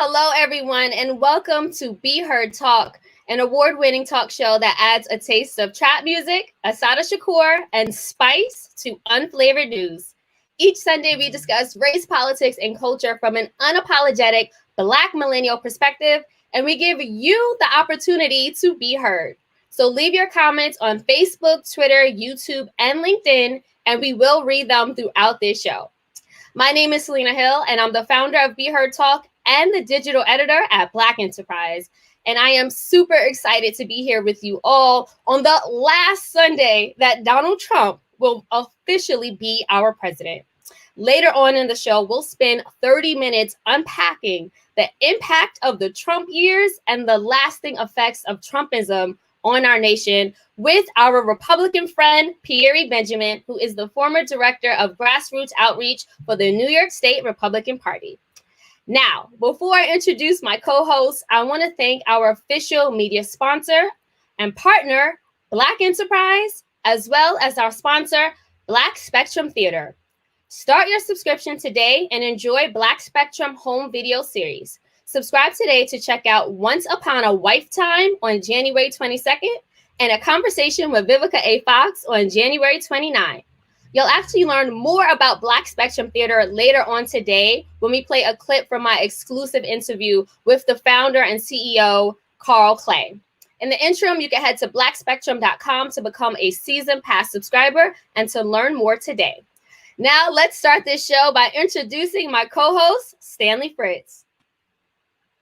Hello, everyone, and welcome to Be Heard Talk, an award-winning talk show that adds a taste of trap music, Asada Shakur, and spice to unflavored news. Each Sunday, we discuss race, politics, and culture from an unapologetic Black millennial perspective, and we give you the opportunity to be heard. So leave your comments on Facebook, Twitter, YouTube, and LinkedIn, and we will read them throughout this show. My name is Selena Hill, and I'm the founder of Be Heard Talk and the digital editor at Black Enterprise. And I am super excited to be here with you all on the last Sunday that Donald Trump will officially be our president. Later on in the show, we'll spend 30 minutes unpacking the impact of the Trump years and the lasting effects of Trumpism on our nation with our Republican friend, Pierry Benjamin, who is the former Director of Grassroots Outreach for the New York State Republican Party. Now, before I introduce my co-host, I want to thank our official media sponsor and partner, Black Enterprise, as well as our sponsor, Black Spectrum Theater. Start your subscription today and enjoy Black Spectrum home video series. Subscribe today to check out Once Upon a Lifetime on January 22nd and A Conversation with Vivica A. Fox on January 29th. You'll actually learn more about Black Spectrum Theater later on today when we play a clip from my exclusive interview with the founder and CEO, Carl Clay. In the interim, you can head to blackspectrum.com to become a season pass subscriber and to learn more today. Now, let's start this show by introducing my co-host, Stanley Fritz.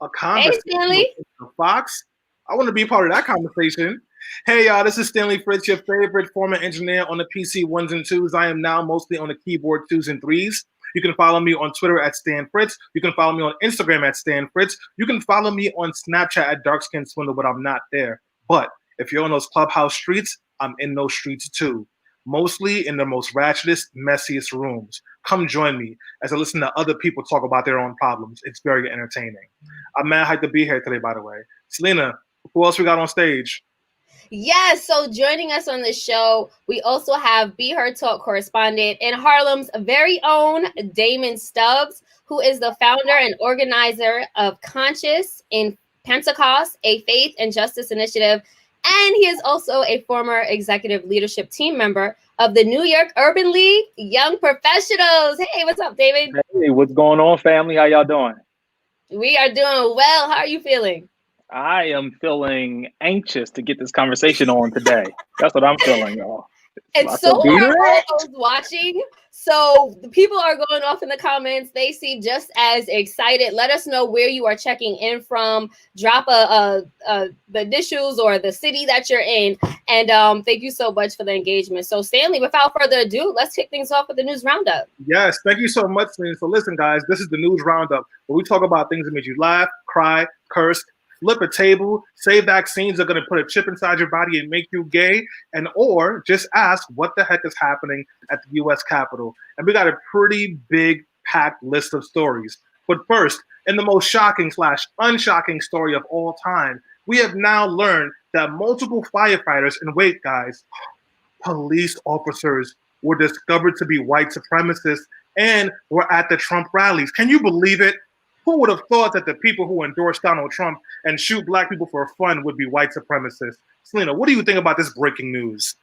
A conversation hey, Stanley. With Fox. I want to be part of that conversation. Hey, y'all, this is Stanley Fritz, your favorite former engineer on the PC 1s and 2s. I am now mostly on the keyboard 2s and 3s. You can follow me on Twitter at Stan Fritz. You can follow me on Instagram at Stan Fritz. You can follow me on Snapchat at Darkskin Swindle, but I'm not there. But if you're on those clubhouse streets, I'm in those streets too. Mostly in the most ratchetest, messiest rooms. Come join me as I listen to other people talk about their own problems. It's very entertaining. I'm mad hyped to be here today, by the way. Selena, who else we got on stage? Yes, so joining us on the show, we also have Be Heard Talk correspondent in Harlem's very own Damond Stubbs, who is the founder and organizer of Conscious in Pentecost, a faith and justice initiative. And he is also a former executive leadership team member of the New York Urban League Young Professionals. Hey, what's up, David? Hey, what's going on, family? How y'all doing? We are doing well. How are you feeling? I am feeling anxious to get this conversation on today. That's what I'm feeling, y'all. And so are all those watching. So the people are going off in the comments. They seem just as excited. Let us know where you are checking in from. Drop the initials or the city that you're in. And thank you so much for the engagement. So Stanley, without further ado, let's kick things off with the news roundup. Yes, thank you so much, Selena. So listen, guys, this is the news roundup where we talk about things that make you laugh, cry, curse, flip a table, say vaccines are going to put a chip inside your body and make you gay, and or just ask what the heck is happening at the U.S. Capitol. And we got a pretty big, packed list of stories. But first, in the most shocking / unshocking story of all time, we have now learned that multiple firefighters, and wait, guys, police officers were discovered to be white supremacists and were at the Trump rallies. Can you believe it? Who would have thought that the people who endorse Donald Trump and shoot black people for fun would be white supremacists? Selena, what do you think about this breaking news?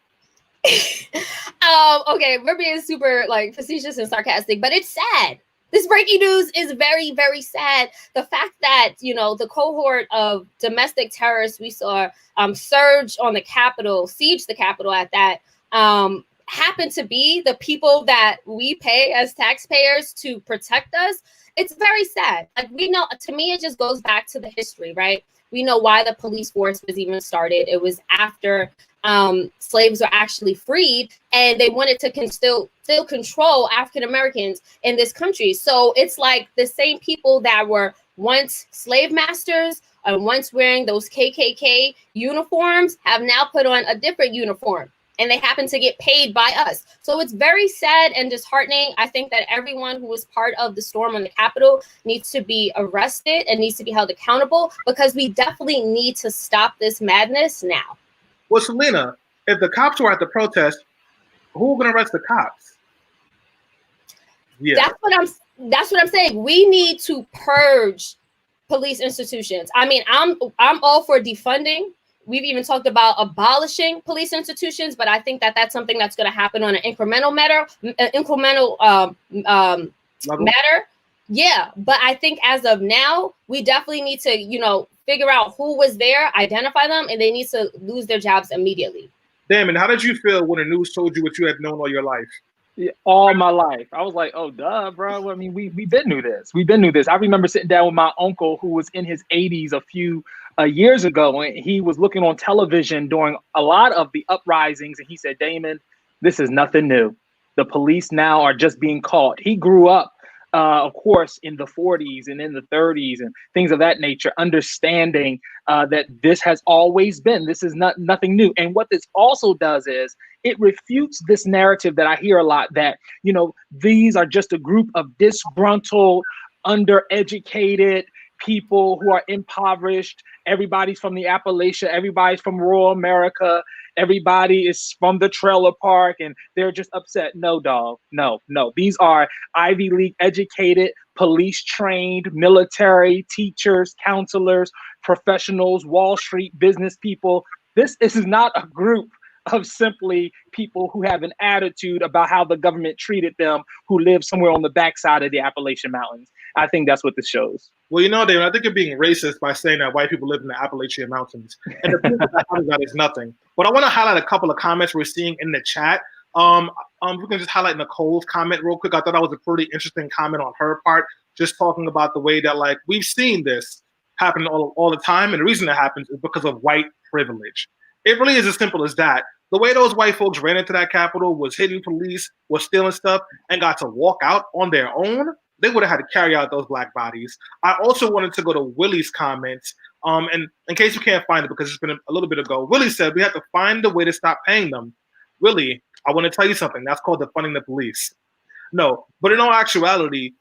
Okay, we're being super facetious and sarcastic, but it's sad. This breaking news is very, very sad. The fact that, the cohort of domestic terrorists we saw surge on the Capitol, siege the Capitol at that, happen to be the people that we pay as taxpayers to protect us. It's very sad. We know, to me, it just goes back to the history, right? We know why the police force was even started. It was after slaves were actually freed, and they wanted to still control African Americans in this country. So it's like the same people that were once slave masters and once wearing those KKK uniforms have now put on a different uniform. And they happen to get paid by us. So it's very sad and disheartening. I think that everyone who was part of the storm on the Capitol needs to be arrested and needs to be held accountable, because we definitely need to stop this madness now. Well, Selena, if the cops were at the protest, who gonna arrest the cops? Yeah, that's what I'm saying. We need to purge police institutions. I mean, I'm all for defunding. We've even talked about abolishing police institutions, but I think that that's something that's going to happen on an incremental matter. Yeah, but I think as of now, we definitely need to, you know, figure out who was there, identify them, and they need to lose their jobs immediately. Damon, how did you feel when the news told you what you had known all your life? Yeah, all my life. I was like, oh, duh, bro. I mean, we've been through this. We've been through this. I remember sitting down with my uncle who was in his 80s a few years ago, and he was looking on television during a lot of the uprisings, and he said, Damon, this is nothing new. The police now are just being caught. He grew up, of course, in the 40s and in the 30s and things of that nature, understanding that this has always been. This is nothing new. And what this also does is it refutes this narrative that I hear a lot that, you know, these are just a group of disgruntled, undereducated people who are impoverished. Everybody's from the Appalachia. Everybody's from rural America. Everybody is from the trailer park and they're just upset. No, dog. No. These are Ivy League educated, police trained, military, teachers, counselors, professionals, Wall Street business people. This is not a group of simply people who have an attitude about how the government treated them, who live somewhere on the backside of the Appalachian Mountains. I think that's what this shows. Well, you know, David, I think you're being racist by saying that white people live in the Appalachian Mountains. And the proof of that is nothing. But I want to highlight a couple of comments we're seeing in the chat. We can just highlight Nicole's comment real quick. I thought that was a pretty interesting comment on her part, just talking about the way that, like, we've seen this happen all the time. And the reason it happens is because of white privilege. It really is as simple as that. The way those white folks ran into that Capitol, was hitting police, was stealing stuff, and got to walk out on their own, they would have had to carry out those black bodies. I also wanted to go to Willie's comments. And in case you can't find it, because it's been a little bit ago, Willie said we have to find a way to stop paying them. Willie, I want to tell you something. That's called defunding the police. No, but in all actuality,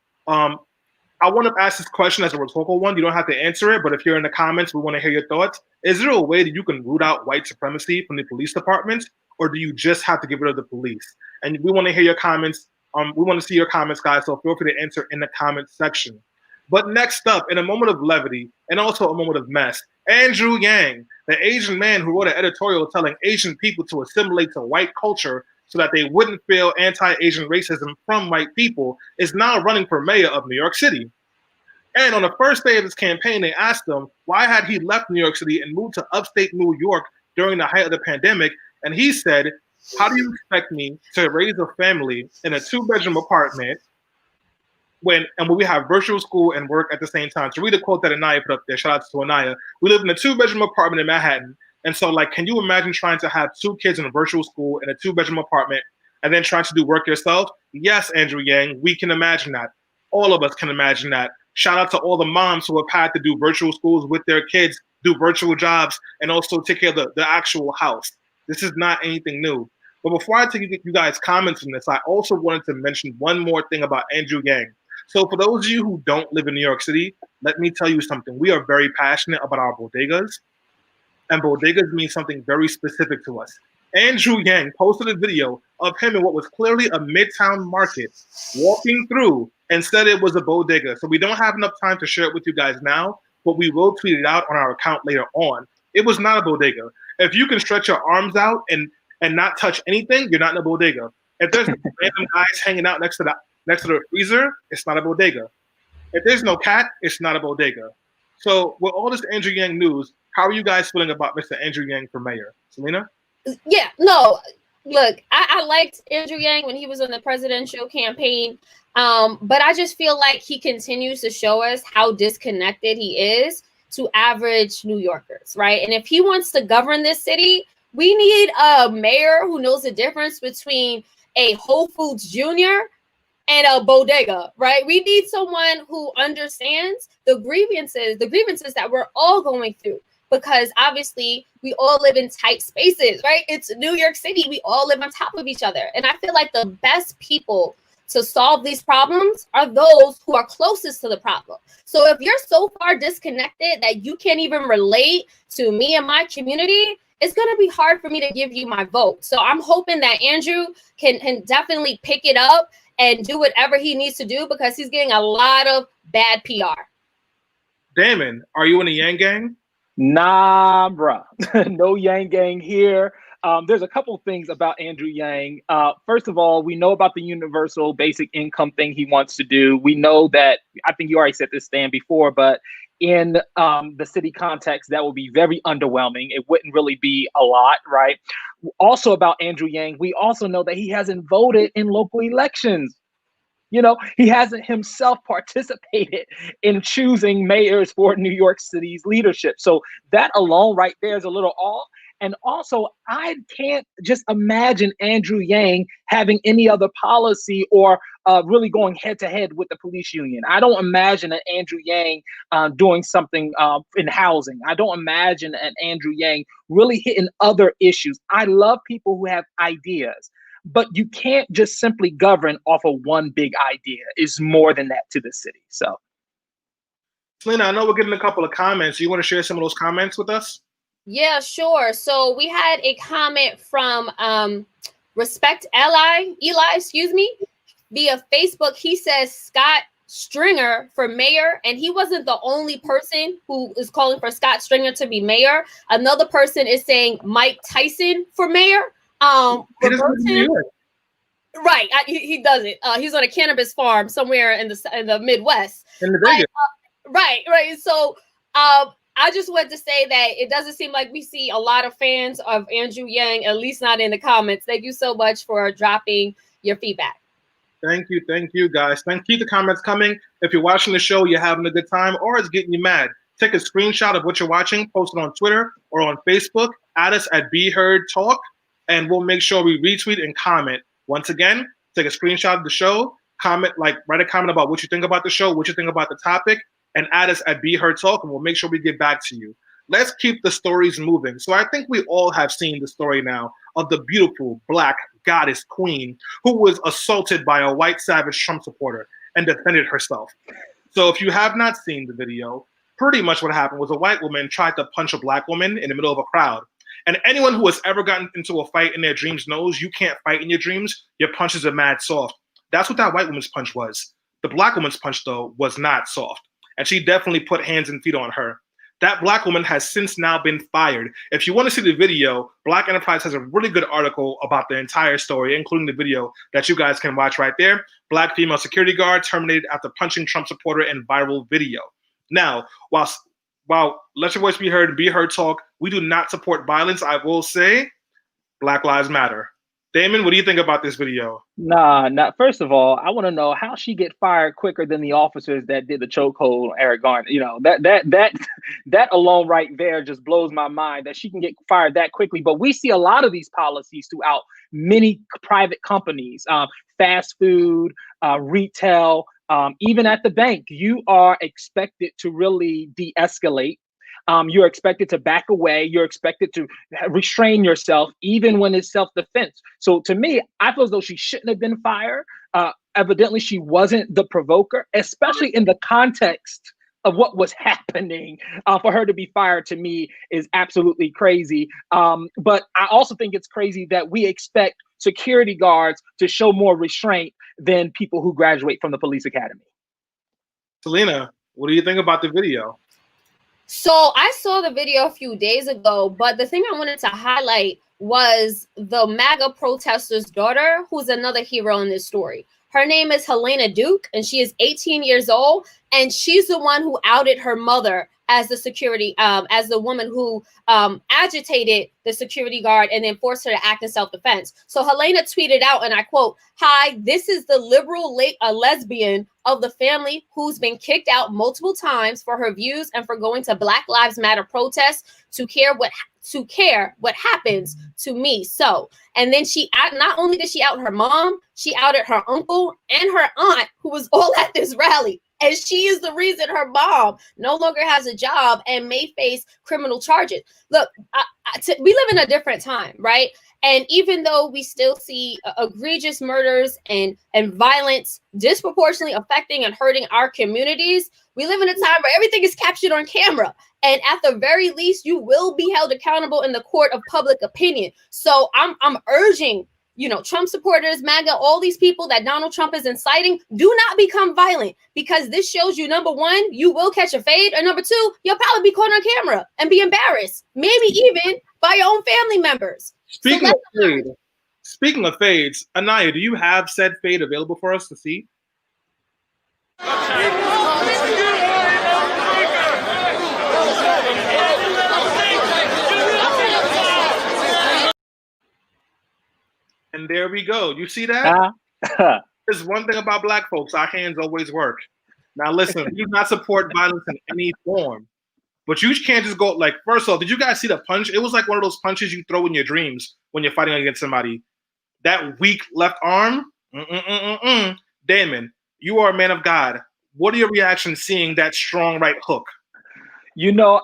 I want to ask this question as a rhetorical one. You don't have to answer it, but if you're in the comments, we want to hear your thoughts. Is there a way that you can root out white supremacy from the police departments, or do you just have to get rid of the police? And we want to hear your comments. We want to see your comments, guys, so feel free to answer in the comments section. But next up, in a moment of levity and also a moment of mess, Andrew Yang, the Asian man who wrote an editorial telling Asian people to assimilate to white culture so that they wouldn't feel anti-Asian racism from white people, is now running for mayor of New York City. And on the first day of his campaign, they asked him why had he left New York City and moved to upstate New York during the height of the pandemic. And he said, how do you expect me to raise a family in a 2-bedroom apartment when we have virtual school and work at the same time? To read a quote that Anaya put up there, shout out to Anaya, we live in a 2-bedroom apartment in Manhattan. And so, like, can you imagine trying to have 2 kids in a virtual school in a 2-bedroom apartment and then trying to do work yourself? Yes, Andrew Yang, we can imagine that. All of us can imagine that. Shout out to all the moms who have had to do virtual schools with their kids, do virtual jobs, and also take care of the actual house. This is not anything new. But before I take you guys' comments on this, I also wanted to mention one more thing about Andrew Yang. So for those of you who don't live in New York City, let me tell you something. We are very passionate about our bodegas, and bodegas mean something very specific to us. Andrew Yang posted a video of him in what was clearly a Midtown market walking through and said it was a bodega. So we don't have enough time to share it with you guys now, but we will tweet it out on our account later on. It was not a bodega. If you can stretch your arms out and not touch anything, you're not in a bodega. If there's random guys hanging out next to the freezer, it's not a bodega. If there's no cat, it's not a bodega. So with all this Andrew Yang news, how are you guys feeling about Mr. Andrew Yang for mayor? Selena? Yeah, no, look, I liked Andrew Yang when he was on the presidential campaign, but I just feel like he continues to show us how disconnected he is to average New Yorkers, right? And if he wants to govern this city, we need a mayor who knows the difference between a Whole Foods Jr. and a bodega, right? We need someone who understands the grievances that we're all going through, because obviously we all live in tight spaces, right? It's New York City. We all live on top of each other. And I feel like the best people to solve these problems are those who are closest to the problem. So if you're so far disconnected that you can't even relate to me and my community, it's going to be hard for me to give you my vote. So I'm hoping that Andrew can definitely pick it up and do whatever he needs to do, because he's getting a lot of bad PR. Damon, are you in the Yang Gang? Nah, bruh. No Yang Gang here. There's a couple things about Andrew Yang. First of all, we know about the universal basic income thing he wants to do. We know that, I think you already said this, Stan, before, but in the city context, that would be very underwhelming. It wouldn't really be a lot, right? Also about Andrew Yang, we also know that he hasn't voted in local elections. You know, he hasn't himself participated in choosing mayors for New York City's leadership. So that alone right there is a little off. And also, I can't just imagine Andrew Yang having any other policy or really going head to head with the police union. I don't imagine an Andrew Yang doing something in housing. I don't imagine an Andrew Yang really hitting other issues. I love people who have ideas. But you can't just simply govern off of one big idea. It's more than that to the city. So, Selena, I know we're getting a couple of comments. You want to share some of those comments with us? Yeah, sure. So we had a comment from Respect Eli, via Facebook. He says Scott Stringer for mayor, and he wasn't the only person who is calling for Scott Stringer to be mayor. Another person is saying Mike Tyson for mayor. Right, he does it. He's on a cannabis farm somewhere in the Midwest. In the Vegas. Right. So I just want to say that it doesn't seem like we see a lot of fans of Andrew Yang, at least not in the comments. Thank you so much for dropping your feedback. Thank you, guys. Keep the comments coming. If you're watching the show, you're having a good time, or it's getting you mad, take a screenshot of what you're watching, post it on Twitter or on Facebook, add us at Be Heard Talk, and we'll make sure we retweet and comment. Once again, take a screenshot of the show, write a comment about what you think about the show, what you think about the topic, and add us at Be Heard Talk, and we'll make sure we get back to you. Let's keep the stories moving. So I think we all have seen the story now of the beautiful Black goddess queen who was assaulted by a white savage Trump supporter and defended herself. So if you have not seen the video, pretty much what happened was a white woman tried to punch a Black woman in the middle of a crowd. And anyone who has ever gotten into a fight in their dreams knows you can't fight in your dreams. Your punches are mad soft. That's what that white woman's punch was. The Black woman's punch, though, was not soft. And she definitely put hands and feet on her. That Black woman has since now been fired. If you want to see the video, Black Enterprise has a really good article about the entire story, including the video that you guys can watch right there. Black female security guard terminated after punching Trump supporter in viral video. Now, while Let Your Voice Be Heard and Be Heard Talk, we do not support violence. I will say Black Lives Matter. Damon, what do you think about this video? First of all, I want to know how she get fired quicker than the officers that did the chokehold on Eric Garner. You know, that alone right there just blows my mind that she can get fired that quickly. But we see a lot of these policies throughout many private companies, fast food, retail, even at the bank. You are expected to really de-escalate. You're expected to back away. You're expected to restrain yourself, even when it's self-defense. So to me, I feel as though she shouldn't have been fired. Evidently, she wasn't the provoker, especially in the context of what was happening. For her to be fired, to me, is absolutely crazy. But I also think it's crazy that we expect security guards to show more restraint than people who graduate from the police academy. Selena, what do you think about the video? So I saw the video a few days ago, but the thing I wanted to highlight was the MAGA protester's daughter, who's another hero in this story. Her name is Helena Duke, and she is 18 years old, and she's the one who outed her mother as the security, as the woman who agitated the security guard and then forced her to act in self-defense. So Helena tweeted out, and I quote, "Hi, this is the liberal lesbian of the family who's been kicked out multiple times for her views and for going to Black Lives Matter protests to care what happens to me." So, and then not only did she out her mom, she outed her uncle and her aunt, who was all at this rally. And she is the reason her mom no longer has a job and may face criminal charges. Look, we live in a different time, right? And even though we still see egregious murders and violence disproportionately affecting and hurting our communities, we live in a time where everything is captured on camera. And at the very least, you will be held accountable in the court of public opinion. So I'm urging Trump supporters, MAGA, all these people that Donald Trump is inciting, do not become violent, because this shows you, number one, you will catch a fade, and number two, you'll probably be caught on camera and be embarrassed, maybe even by your own family members. Speaking of fades, Anaya, do you have said fade available for us to see? And there we go. You see that? There's one thing about Black folks. Our hands always work. Now, listen, we do not support violence in any form. But you can't just go, like, first off, did you guys see the punch? It was like one of those punches you throw in your dreams when you're fighting against somebody. That weak left arm? Damon, you are a man of God. What are your reactions seeing that strong right hook?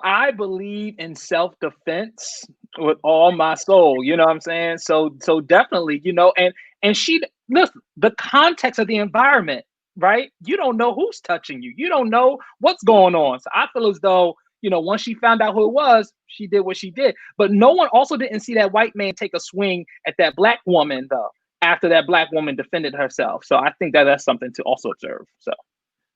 I believe in self-defense with all my soul. You know what I'm saying? So definitely, and she, listen, the context of the environment, right? You don't know who's touching you. You don't know what's going on. So I feel as though, once she found out who it was, she did what she did. But no one also didn't see that white man take a swing at that Black woman, though, after that Black woman defended herself. So I think that that's something to also observe. So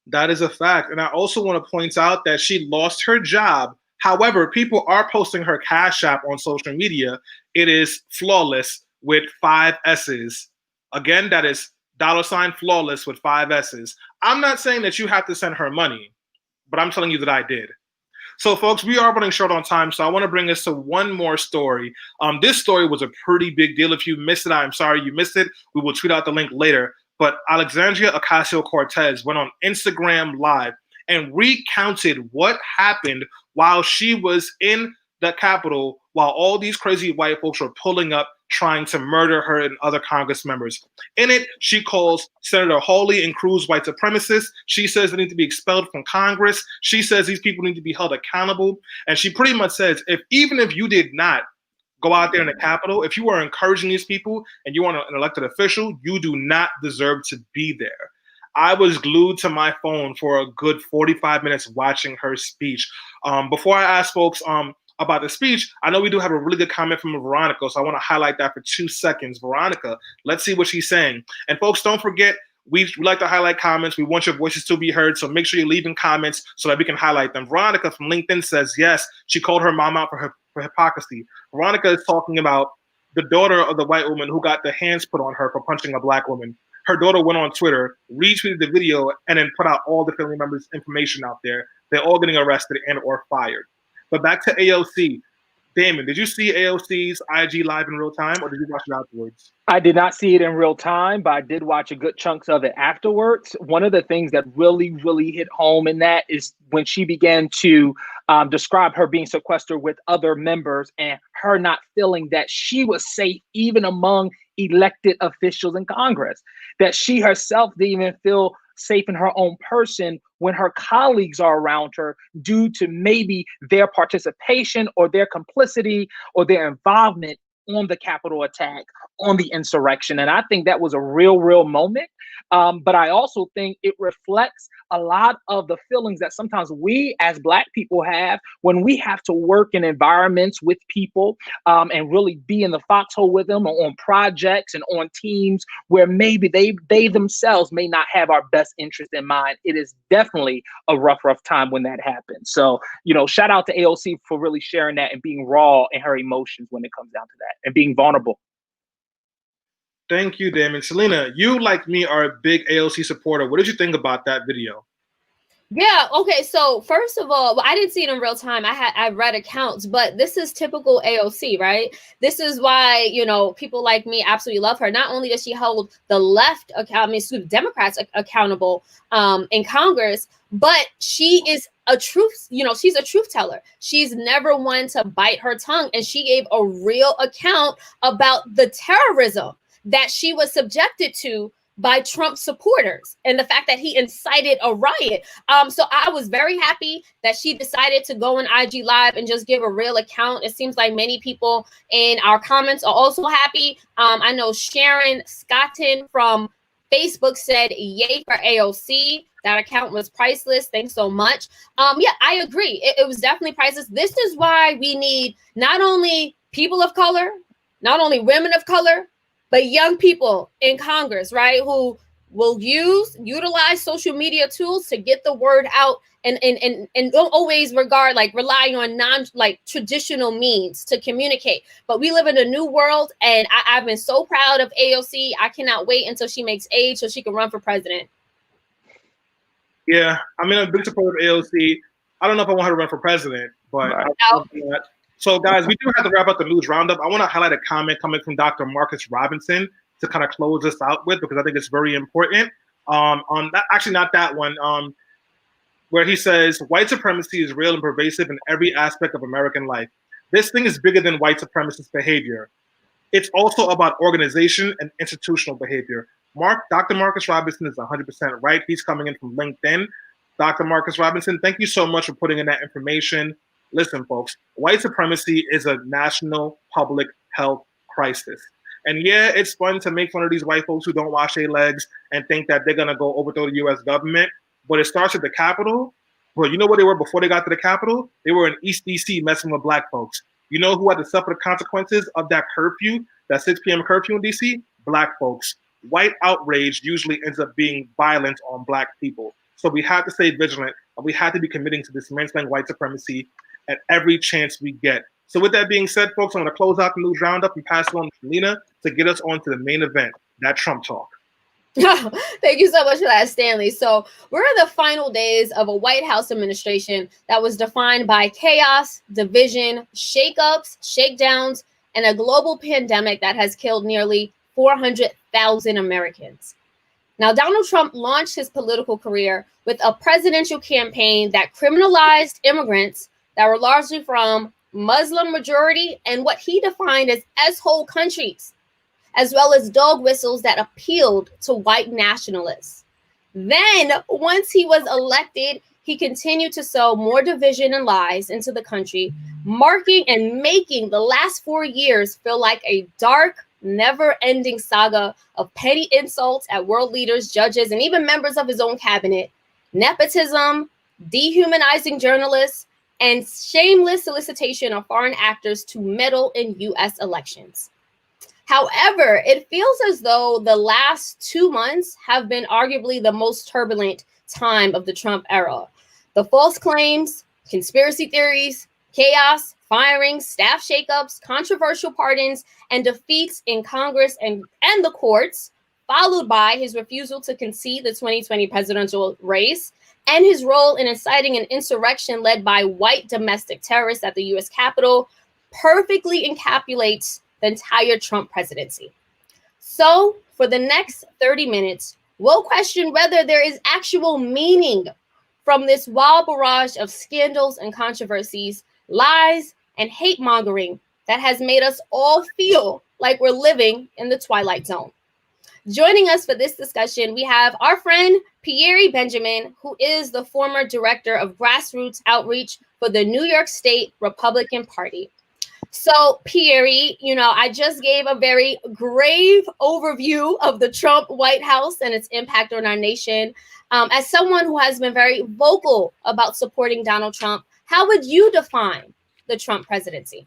that is a fact. And I also want to point out that she lost her job. However, people are posting her Cash App on social media. It is flawless with 5 S's. Again, that is $flawless with 5 S's. I'm not saying that you have to send her money, but I'm telling you that I did. So, folks, we are running short on time, so I want to bring us to one more story. This story was a pretty big deal. If you missed it, I'm sorry you missed it. We will tweet out the link later. But Alexandria Ocasio-Cortez went on Instagram Live and recounted what happened while she was in the Capitol, while all these crazy white folks were pulling up, trying to murder her and other Congress members. In it, she calls Senator Hawley and Cruz white supremacists. She says they need to be expelled from Congress. She says these people need to be held accountable. And she pretty much says, even if you did not go out there in the Capitol, if you are encouraging these people and you are an elected official, you do not deserve to be there. I was glued to my phone for a good 45 minutes watching her speech. Before I ask folks about the speech, I know we do have a really good comment from Veronica, so I want to highlight that for 2 seconds. Veronica, let's see what she's saying. And folks, don't forget, we like to highlight comments. We want your voices to be heard, so make sure you're leaving comments so that we can highlight them. Veronica from LinkedIn says, yes, she called her mom out for hypocrisy. Veronica is talking about the daughter of the white woman who got the hands put on her for punching a Black woman. Her daughter went on Twitter, retweeted the video, and then put out all the family members' information out there. They're all getting arrested and or fired. But back to AOC. Damon, did you see AOC's IG Live in real time, or did you watch it afterwards? I did not see it in real time, but I did watch a good chunks of it afterwards. One of the things that really, really hit home in that is when she began to describe her being sequestered with other members and her not feeling that she was safe even among elected officials in Congress, that she herself didn't even feel safe in her own person when her colleagues are around her due to maybe their participation or their complicity or their involvement on the Capitol attack, on the insurrection. And I think that was a real moment. But I also think it reflects a lot of the feelings that sometimes we as Black people have when we have to work in environments with people and really be in the foxhole with them or on projects and on teams where maybe they themselves may not have our best interest in mind. It is definitely a rough time when that happens. So, shout out to AOC for really sharing that and being raw in her emotions when it comes down to that and being vulnerable. Thank you, Damon. Selena, you, like me, are a big AOC supporter. What did you think about that video? Yeah, okay, so first of all, I didn't see it in real time. I read accounts, but this is typical AOC, right? This is why, people like me absolutely love her. Not only does she hold the left, Democrats accountable in Congress, but she is a truth, she's a truth teller. She's never one to bite her tongue, and she gave a real account about the terrorism that she was subjected to by Trump supporters and the fact that he incited a riot. So I was very happy that she decided to go on IG Live and just give a real account. It seems like many people in our comments are also happy. I know Sharon Scotton from Facebook said, yay for AOC. That account was priceless. Thanks so much. Yeah, I agree. It was definitely priceless. This is why we need not only people of color, not only women of color, but young people in Congress, right, who will utilize social media tools to get the word out and don't always relying on traditional means to communicate. But we live in a new world, and I've been so proud of AOC. I cannot wait until she makes age so she can run for president. Yeah, I mean, I'm a big supporter of AOC. I don't know if I want her to run for president, but right. So, guys, we do have to wrap up the news roundup. I want to highlight a comment coming from Dr. Marcus Robinson to kind of close this out with, because I think it's very important. On that, actually, not that one. Where he says, white supremacy is real and pervasive in every aspect of American life. This thing is bigger than white supremacist behavior. It's also about organization and institutional behavior. Dr. Marcus Robinson is 100% right. He's coming in from LinkedIn. Dr. Marcus Robinson, thank you so much for putting in that information. Listen, folks, white supremacy is a national public health crisis. And yeah, it's fun to make fun of these white folks who don't wash their legs and think that they're going to go overthrow the U.S. government. But it starts at the Capitol. Well, you know where they were before they got to the Capitol? They were in East D.C. messing with black folks. You know who had to suffer the consequences of that curfew, that 6 p.m. curfew in D.C.? Black folks. White outrage usually ends up being violent on black people. So we have to stay vigilant, and we have to be committing to dismantling white supremacy at every chance we get. So with that being said, folks, I'm going to close out the news roundup and pass it on to Selena to get us on to the main event, that Trump talk. Thank you so much for that, Stanley. So we're in the final days of a White House administration that was defined by chaos, division, shakeups, shakedowns, and a global pandemic that has killed nearly 400,000 Americans. Now, Donald Trump launched his political career with a presidential campaign that criminalized immigrants that were largely from Muslim majority and what he defined as S-hole countries, as well as dog whistles that appealed to white nationalists. Then, once he was elected, he continued to sow more division and lies into the country, marking and making the last 4 years feel like a dark, never-ending saga of petty insults at world leaders, judges, and even members of his own cabinet, nepotism, dehumanizing journalists, and shameless solicitation of foreign actors to meddle in U.S. elections. However, it feels as though the last 2 months have been arguably the most turbulent time of the Trump era. The false claims, conspiracy theories, chaos, firings, staff shakeups, controversial pardons, and defeats in Congress and the courts, followed by his refusal to concede the 2020 presidential race, and his role in inciting an insurrection led by white domestic terrorists at the U.S. Capitol, perfectly encapsulates the entire Trump presidency. So, for the next 30 minutes, we'll question whether there is actual meaning from this wild barrage of scandals and controversies, lies, and hate mongering that has made us all feel like we're living in the Twilight Zone. Joining us for this discussion, we have our friend Pierry Benjamin, who is the former Director of Grassroots Outreach for the New York State Republican Party. So, Pierry, I just gave a very grave overview of the Trump White House and its impact on our nation. As someone who has been very vocal about supporting Donald Trump, how would you define the Trump presidency?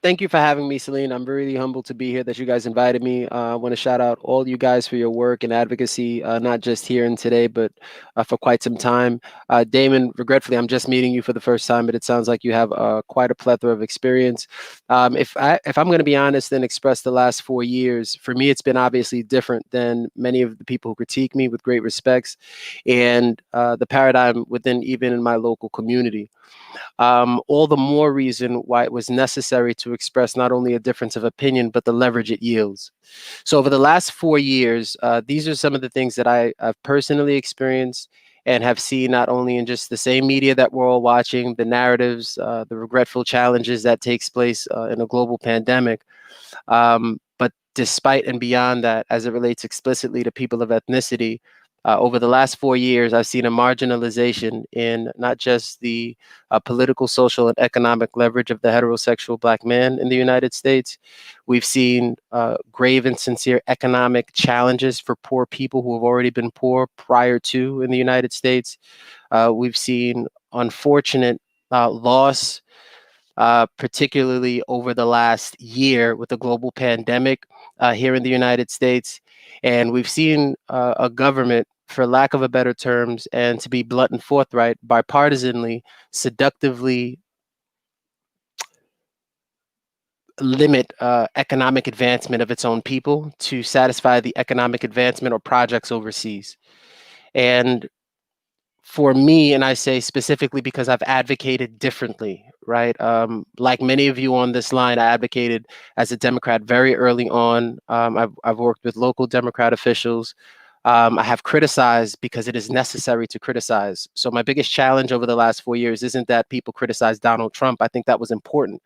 Thank you for having me, Selena. I'm really humbled to be here, that you guys invited me. I want to shout out all you guys for your work and advocacy, not just here and today, but for quite some time. Damon, regretfully, I'm just meeting you for the first time, but it sounds like you have quite a plethora of experience. If I'm going to be honest and express the last 4 years, for me, it's been obviously different than many of the people who critique me, with great respects, and the paradigm within even in my local community. All the more reason why it was necessary to express not only a difference of opinion, but the leverage it yields. So over the last 4 years, these are some of the things that I've personally experienced and have seen, not only in just the same media that we're all watching, the narratives, the regretful challenges that takes place in a global pandemic, but despite and beyond that, as it relates explicitly to people of ethnicity, over the last 4 years, I've seen a marginalization in not just the political, social, and economic leverage of the heterosexual Black man in the United States. We've seen grave and sincere economic challenges for poor people who have already been poor prior to in the United States. We've seen unfortunate loss particularly over the last year with the global pandemic here in the United States. And we've seen a government, for lack of a better terms, and to be blunt and forthright, bipartisanly, seductively limit economic advancement of its own people to satisfy the economic advancement or projects overseas. And for me, and I say specifically because I've advocated differently, right? Like many of you on this line, I advocated as a Democrat very early on. I've worked with local Democrat officials. I have criticized because it is necessary to criticize. So my biggest challenge over the last 4 years isn't that people criticize Donald Trump. I think that was important.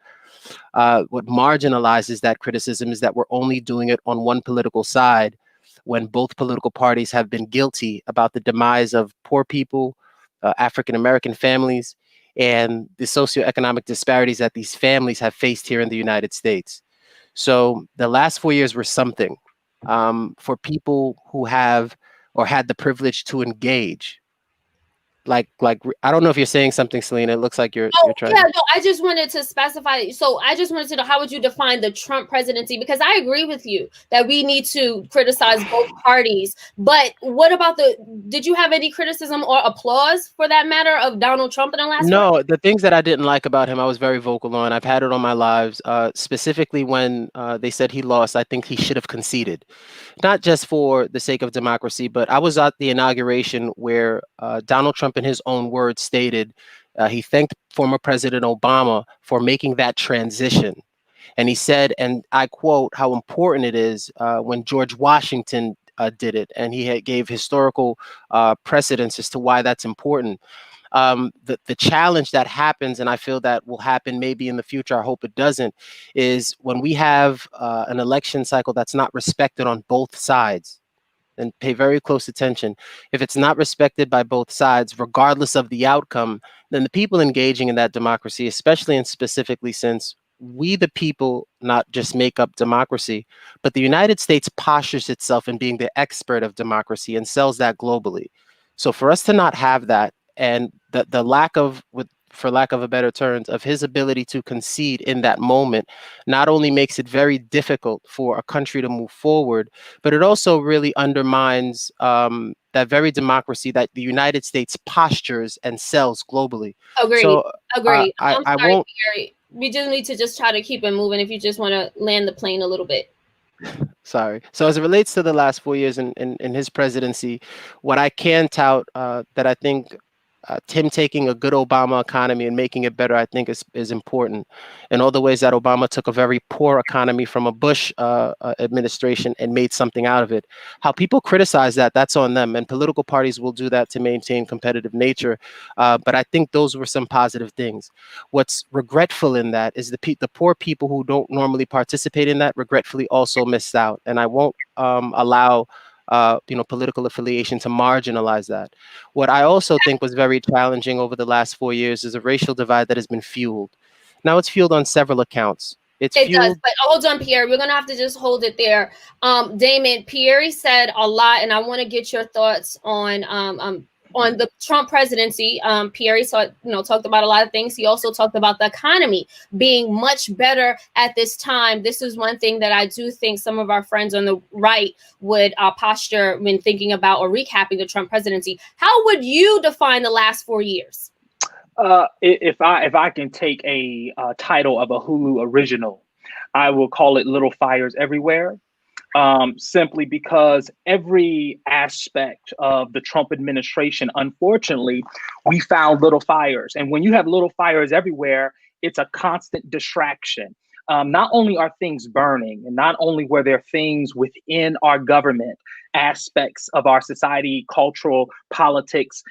What marginalizes that criticism is that we're only doing it on one political side when both political parties have been guilty about the demise of poor people, African-American families, and the socioeconomic disparities that these families have faced here in the United States. So the last 4 years were something for people who have or had the privilege to engage. Like I don't know if you're saying something, Selena. It looks like you're trying. Yeah, no, I just wanted to specify. So I just wanted to know, how would you define the Trump presidency? Because I agree with you that we need to criticize both parties. But what about did you have any criticism or applause for that matter of Donald Trump in the last? No, the things that I didn't like about him, I was very vocal on. I've had it on my lives, specifically when they said he lost. I think he should have conceded, not just for the sake of democracy, but I was at the inauguration where Donald Trump, in his own words, stated he thanked former President Obama for making that transition. And he said, and I quote, how important it is when George Washington did it. And he gave historical precedence as to why that's important. The challenge that happens, and I feel that will happen maybe in the future, I hope it doesn't, is when we have an election cycle that's not respected on both sides. And pay very close attention. If it's not respected by both sides, regardless of the outcome, then the people engaging in that democracy, especially and specifically since we the people not just make up democracy, but the United States postures itself in being the expert of democracy and sells that globally. So for us to not have that, and the lack of, for lack of a better terms, of his ability to concede in that moment, not only makes it very difficult for a country to move forward, but it also really undermines that very democracy that the United States postures and sells globally. Agreed. So, Agreed. I sorry, won't. Pierry. We just need to just try to keep it moving if you just want to land the plane a little bit. Sorry. So as it relates to the last 4 years in his presidency, what I can tout that I think him taking a good Obama economy and making it better, I think is important. In all the ways that Obama took a very poor economy from a Bush administration and made something out of it. How people criticize that, that's on them. And political parties will do that to maintain competitive nature. But I think those were some positive things. What's regretful in that is the poor people who don't normally participate in that regretfully also missed out. And I won't allow political affiliation to marginalize that. What I also think was very challenging over the last 4 years is a racial divide that has been fueled. Now it's fueled on several accounts. It does, but hold on, Pierre. We're gonna have to just hold it there. Damond, Pierre said a lot, and I want to get your thoughts on the Trump presidency. Pierre talked about a lot of things. He also talked about the economy being much better at this time. This is one thing that I do think some of our friends on the right would posture when thinking about or recapping the Trump presidency. How would you define the last 4 years? If I can take a title of a Hulu original, I will call it Little Fires Everywhere. Simply because every aspect of the Trump administration, unfortunately, we found little fires. And when you have little fires everywhere, it's a constant distraction. Not only are things burning, and not only were there things within our government, aspects of our society, cultural, politics,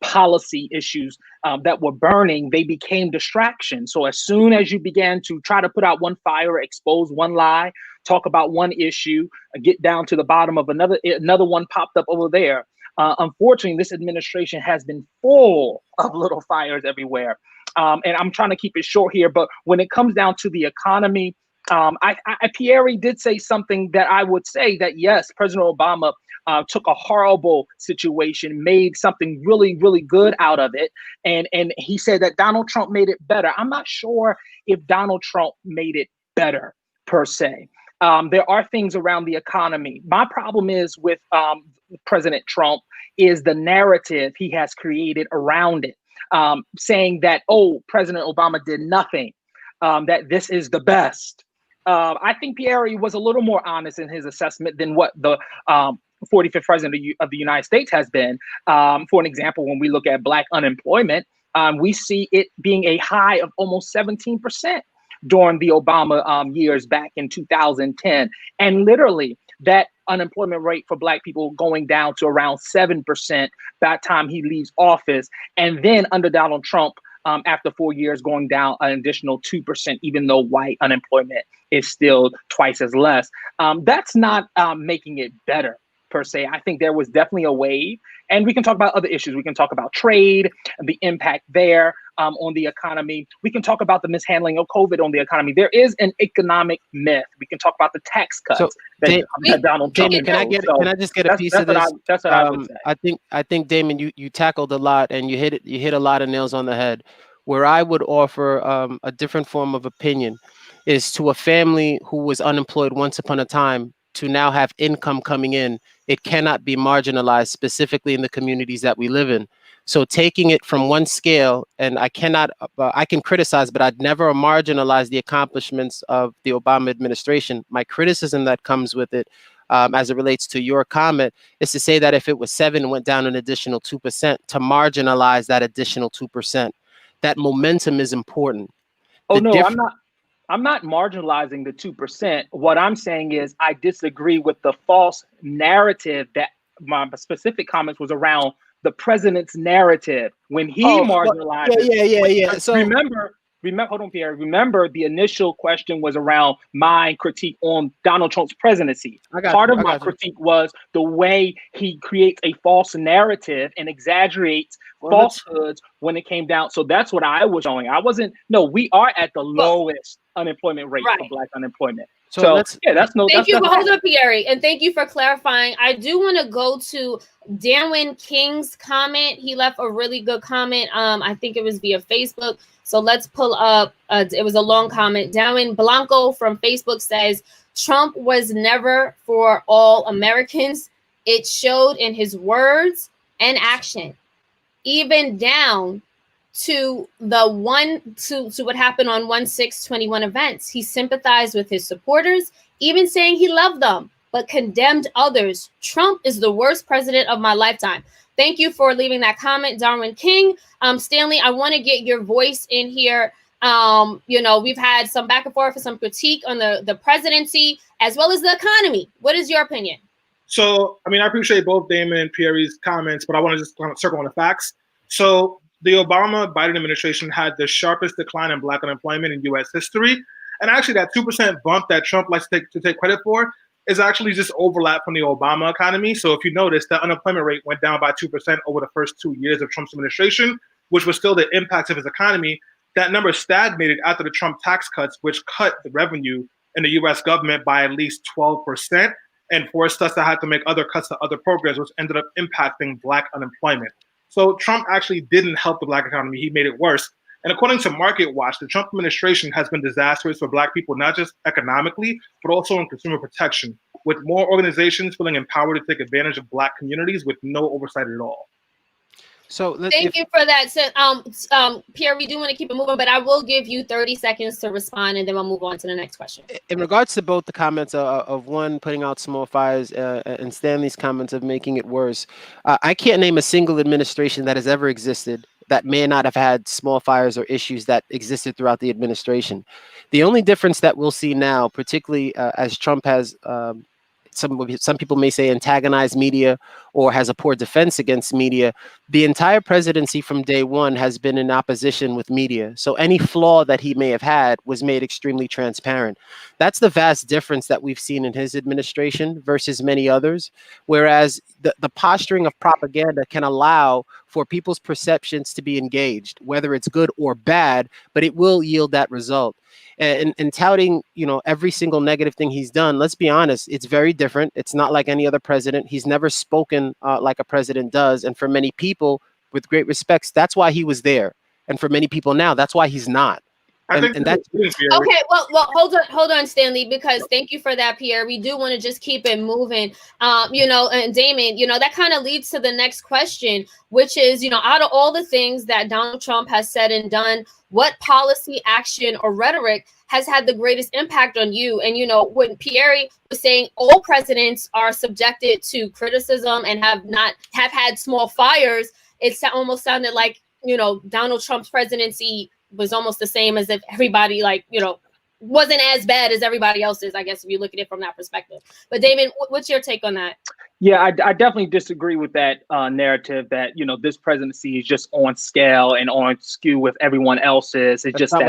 policy issues that were burning, they became distractions. So as soon as you began to try to put out one fire, expose one lie, talk about one issue, get down to the bottom of another one popped up over there. Unfortunately, this administration has been full of little fires everywhere. And I'm trying to keep it short here, but when it comes down to the economy, Pierry did say something that I would say that, yes, President Obama took a horrible situation, made something really, really good out of it. And he said that Donald Trump made it better. I'm not sure if Donald Trump made it better per se. There are things around the economy. My problem is with President Trump is the narrative he has created around it, saying that, oh, President Obama did nothing, that this is the best. I think Pierry was a little more honest in his assessment than what the 45th president of the United States has been. For an example, when we look at Black unemployment, we see it being a high of almost 17% during the Obama years back in 2010. And literally that unemployment rate for Black people going down to around 7% by the time he leaves office. And then under Donald Trump, after 4 years, going down an additional 2%, even though white unemployment is still twice as less. That's not making it better per se. I think there was definitely a wave, and we can talk about other issues. We can talk about trade and the impact there on the economy. We can talk about the mishandling of COVID on the economy. There is an economic myth. We can talk about the tax cuts that Donald Trump. Can I just get a piece of this? That's what I would say. I think Damond, you tackled a lot, and you hit a lot of nails on the head. Where I would offer a different form of opinion is to a family who was unemployed once upon a time to now have income coming in. It cannot be marginalized, specifically in the communities that we live in. So taking it from one scale, and I can criticize, but I'd never marginalize the accomplishments of the Obama administration. My criticism that comes with it, as it relates to your comment, is to say that if it was 7 and went down an additional 2%, to marginalize that additional 2%. That momentum is important. I'm not marginalizing the 2%. What I'm saying is I disagree with the false narrative that my specific comments was around the president's narrative when he marginalized. Yeah. So remember, hold on, Pierre. Remember, the initial question was around my critique on Donald Trump's presidency. Part of my critique was the way he creates a false narrative and exaggerates falsehoods when it came down. So that's what I was showing. We are at the lowest unemployment rate for Black unemployment. Thank you for holding up, Pierry, and thank you for clarifying. I do want to go to Damond King's comment. He left a really good comment. I think it was via Facebook. So let's pull up. It was a long comment. Damond Blanco from Facebook says, Trump was never for all Americans. It showed in his words and action, even down to what happened on 1/6/21 events. He sympathized with his supporters, even saying he loved them, but condemned others. Trump is the worst president of my lifetime. Thank you for leaving that comment, Damond King. Stanley, I want to get your voice in here. We've had some back and forth and some critique on the presidency as well as the economy. What is your opinion? So, I appreciate both Damon and Pierry's comments, but I want to just circle on the facts. So the Obama-Biden administration had the sharpest decline in Black unemployment in U.S. history. And actually that 2% bump that Trump likes to take credit for is actually just overlap from the Obama economy. So if you notice, the unemployment rate went down by 2% over the first 2 years of Trump's administration, which was still the impact of his economy. That number stagnated after the Trump tax cuts, which cut the revenue in the U.S. government by at least 12% and forced us to have to make other cuts to other programs, which ended up impacting Black unemployment. So Trump actually didn't help the Black economy. He made it worse. And according to Market Watch, the Trump administration has been disastrous for Black people, not just economically, but also in consumer protection, with more organizations feeling empowered to take advantage of Black communities with no oversight at all. So thank you for that. So, Pierre, we do want to keep it moving, but I will give you 30 seconds to respond, and then we'll move on to the next question. In regards to both the comments of one putting out small fires and Stanley's comments of making it worse, I can't name a single administration that has ever existed that may not have had small fires or issues that existed throughout the administration. The only difference that we'll see now, particularly as Trump has some people may say antagonized media or has a poor defense against media, the entire presidency from day one has been in opposition with media. So any flaw that he may have had was made extremely transparent. That's the vast difference that we've seen in his administration versus many others. Whereas the posturing of propaganda can allow for people's perceptions to be engaged, whether it's good or bad, but it will yield that result. And touting, every single negative thing he's done, let's be honest, it's very different. It's not like any other president. He's never spoken like a president does. And for many people, with great respects, that's why he was there. And for many people now, that's why he's not. And that's okay. Well, hold on, Stanley, because thank you for that, Pierre. We do want to just keep it moving. And Damon, that kind of leads to the next question, which is, out of all the things that Donald Trump has said and done, what policy, action, or rhetoric has had the greatest impact on you? And when Pierry was saying all presidents are subjected to criticism and have had small fires, it almost sounded like Donald Trump's presidency was almost the same as if everybody wasn't as bad as everybody else's, I guess, if you look at it from that perspective. But Damon, what's your take on that? Yeah, I definitely disagree with that narrative that, this presidency is just on scale and on skew with everyone else's. It's just that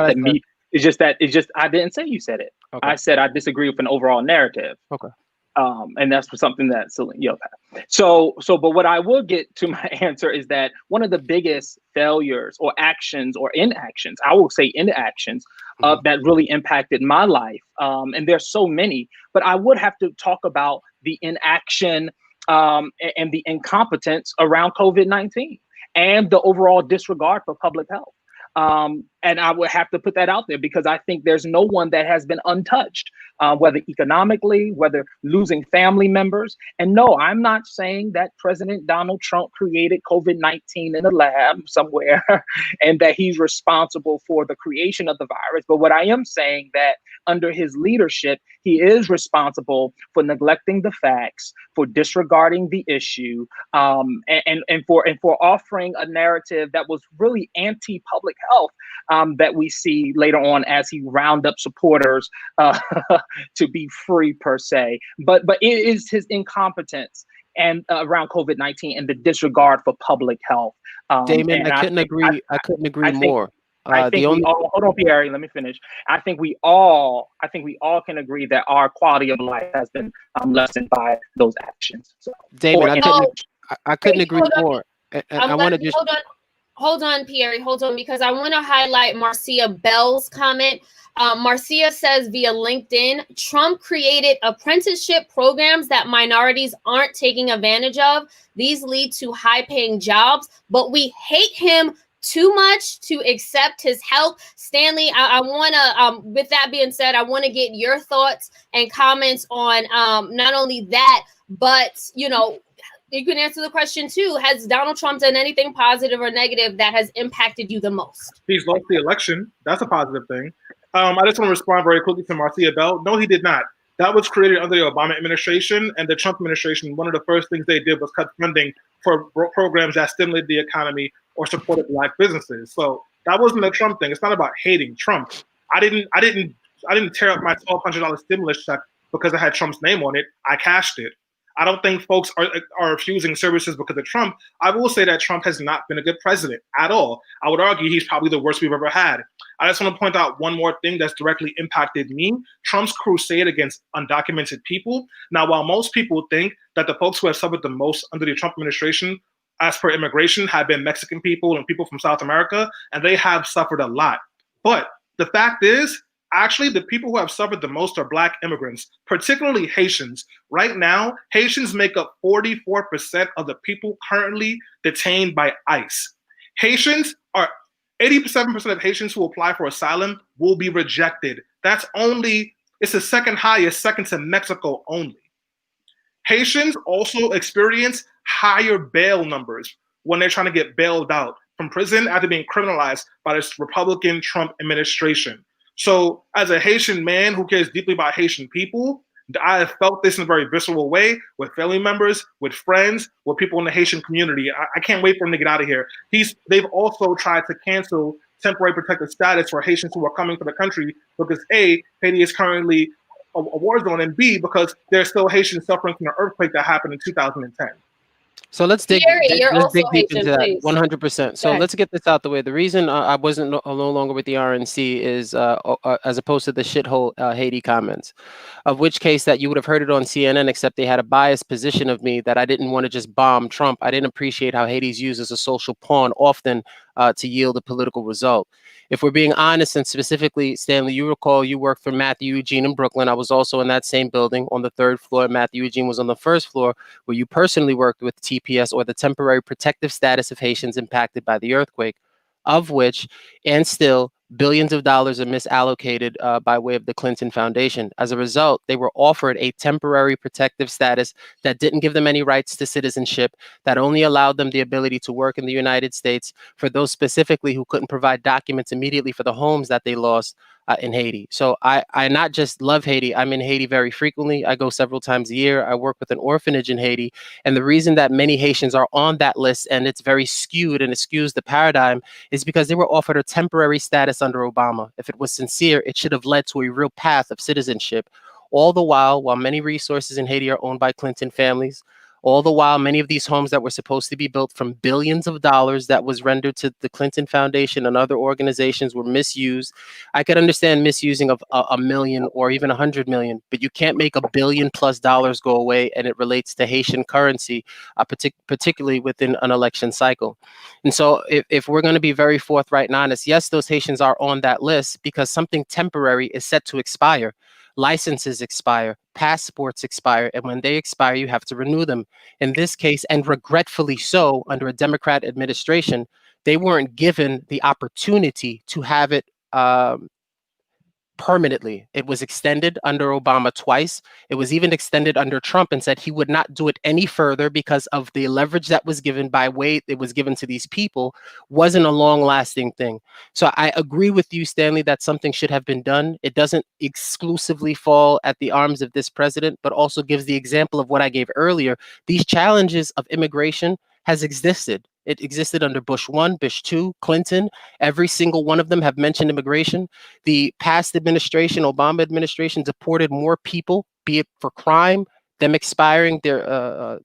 I didn't say you said it. Okay. I said I disagree with an overall narrative. Okay. And that's for something that but what I will get to my answer is that one of the biggest failures or actions or inactions, I will say inactions, that really impacted my life. And there's so many, but I would have to talk about the inaction and the incompetence around COVID-19 and the overall disregard for public health. And I would have to put that out there because I think there's no one that has been untouched, whether economically, whether losing family members. And no, I'm not saying that President Donald Trump created COVID-19 in a lab somewhere and that he's responsible for the creation of the virus. But what I am saying that under his leadership, he is responsible for neglecting the facts, for disregarding the issue, and for offering a narrative that was really anti-public health. That we see later on as he round up supporters to be free per se, but it is his incompetence and around COVID-19 and the disregard for public health. Damon, I couldn't agree more. Hold on, Pierre, let me finish. I think we all can agree that our quality of life has been lessened by those actions. So, Damon, I couldn't agree more. And I want to just hold on, Pierre, hold on, because I want to highlight Marcia Bell's comment. Marcia says via LinkedIn, Trump created apprenticeship programs that minorities aren't taking advantage of. These lead to high-paying jobs, but we hate him too much to accept his help. Stanley, I want to, with that being said, I want to get your thoughts and comments on not only that, but, you can answer the question too. Has Donald Trump done anything positive or negative that has impacted you the most? He's lost the election. That's a positive thing. I just want to respond very quickly to Marcia Bell. No, he did not. That was created under the Obama administration and the Trump administration. One of the first things they did was cut funding for programs that stimulated the economy or supported Black businesses. So that wasn't a Trump thing. It's not about hating Trump. I didn't tear up my $1,200 stimulus check because it had Trump's name on it. I cashed it. I don't think folks are refusing services because of Trump. I will say that Trump has not been a good president at all. I would argue he's probably the worst we've ever had. I just want to point out one more thing that's directly impacted me. Trump's crusade against undocumented people. Now, while most people think that the folks who have suffered the most under the Trump administration, as per immigration, have been Mexican people and people from South America, and they have suffered a lot. But the fact is, actually, the people who have suffered the most are Black immigrants, particularly Haitians. Right now, Haitians make up 44% of the people currently detained by ICE. Haitians are 87% of Haitians who apply for asylum will be rejected. It's the second highest, second to Mexico only. Haitians also experience higher bail numbers when they're trying to get bailed out from prison after being criminalized by this Republican Trump administration. So as a Haitian man who cares deeply about Haitian people, I have felt this in a very visceral way with family members, with friends, with people in the Haitian community. I can't wait for him to get out of here. They've also tried to cancel temporary protected status for Haitians who are coming to the country because A, Haiti is currently a war zone, and B, because there's still Haitians suffering from the earthquake that happened in 2010. So let's dig Pierry, you're let's also dig deep Haitian, into that please. 100%. So Go ahead. let's get this out the way. The reason I wasn't no longer with the RNC is as opposed to the shithole Haiti comments, of which case that you would have heard it on CNN, except they had a biased position of me that I didn't want to just bomb Trump. I didn't appreciate how Haiti's used as a social pawn, often to yield a political result. If we're being honest, and specifically, Stanley, you recall you worked for Matthew Eugene in Brooklyn. I was also in that same building on the 3rd floor. Matthew Eugene was on the 1st floor, where you personally worked with TPS, or the Temporary Protective Status of Haitians Impacted by the Earthquake, of which, and still, billions of dollars are misallocated by way of the Clinton Foundation. As a result, they were offered a temporary protective status that didn't give them any rights to citizenship, that only allowed them the ability to work in the United States for those specifically who couldn't provide documents immediately for the homes that they lost in Haiti. So I not just love Haiti, I'm in Haiti very frequently. I go several times a year. I work with an orphanage in Haiti. And the reason that many Haitians are on that list, and it's very skewed and it skews the paradigm, is because they were offered a temporary status under Obama. If it was sincere, it should have led to a real path of citizenship. All the while many resources in Haiti are owned by Clinton families, all the while many of these homes that were supposed to be built from billions of dollars that was rendered to the Clinton Foundation and other organizations were misused. I could understand misusing of a million or even 100 million, but you can't make $1 billion+ go away, and it relates to Haitian currency, particularly within an election cycle. And so if we're going to be very forthright and honest, yes, those Haitians are on that list because something temporary is set to expire. Licenses expire, passports expire, and when they expire, you have to renew them. In this case, and regretfully so, under a Democrat administration, they weren't given the opportunity to have it permanently. It was extended under Obama twice. It was even extended under Trump, and said he would not do it any further because of the leverage that was given by way it was given to these people wasn't a long-lasting thing. So I agree with you, Stanley, that something should have been done. It doesn't exclusively fall at the arms of this president, but also gives the example of what I gave earlier. These challenges of immigration has existed. It existed under Bush 1, Bush 2, Clinton. Every single one of them have mentioned immigration. The past administration, Obama administration, deported more people, be it for crime, them expiring their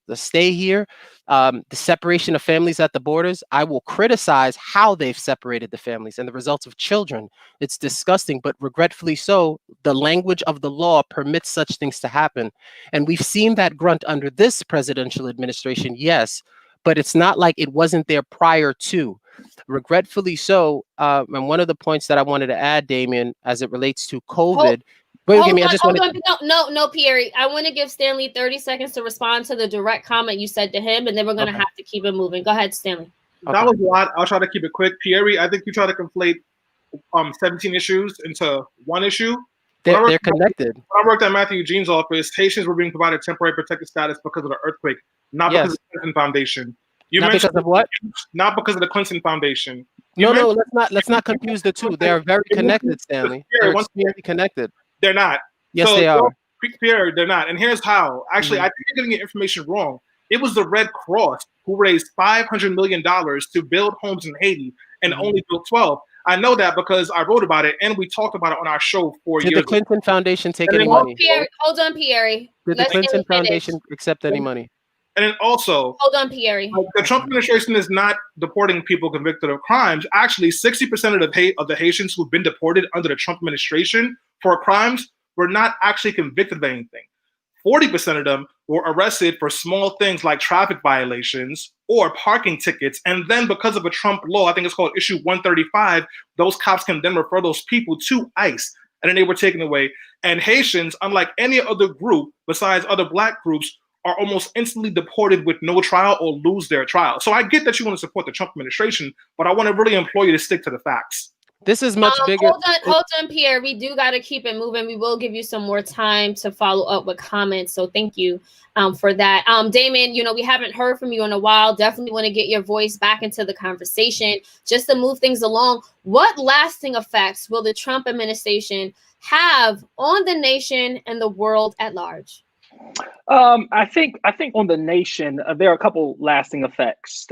the stay here, the separation of families at the borders. I will criticize how they've separated the families and the results of children. It's disgusting, but regretfully so, the language of the law permits such things to happen. And we've seen that grunt under this presidential administration, yes, but it's not like it wasn't there prior to. Regretfully so, and one of the points that I wanted to add, Damien, as it relates to COVID. No, Pierry. I want to give Stanley 30 seconds to respond to the direct comment you said to him, and then we're going to have to keep it moving. Go ahead, Stanley. That was a lot. I'll try to keep it quick. Pierry, I think you try to conflate 17 issues into one issue. They're connected. When I worked at Matthew Eugene's office, Haitians were being provided temporary protected status because of the earthquake, not because of the Clinton Foundation. Not because of what? Not because of the Clinton Foundation. No, let's not confuse the two. They are very connected, Stanley. They're extremely connected. They're not. Yes, they are. Pierre, they're not. And here's how. Actually, I think you're getting your information wrong. It was the Red Cross who raised $500 million to build homes in Haiti and only built 12. I know that because I wrote about it and we talked about it on our show 4 years ago. Did the Clinton Foundation take any money? Hold on, Pierre. Did the Clinton Foundation accept any money? And then also, hold on, Pierre. The Trump administration is not deporting people convicted of crimes. Actually, 60% of the Haitians who've been deported under the Trump administration for crimes were not actually convicted of anything. 40% of them were arrested for small things like traffic violations or parking tickets. And then because of a Trump law, I think it's called Issue 135, those cops can then refer those people to ICE. And then they were taken away. And Haitians, unlike any other group besides other Black groups, are almost instantly deported with no trial or lose their trial. So I get that you want to support the Trump administration, but I want to really implore you to stick to the facts. This is much bigger. Hold on, Pierre. We do got to keep it moving. We will give you some more time to follow up with comments. So thank you for that. Damon, we haven't heard from you in a while. Definitely want to get your voice back into the conversation just to move things along. What lasting effects will the Trump administration have on the nation and the world at large? I think on the nation, there are a couple lasting effects.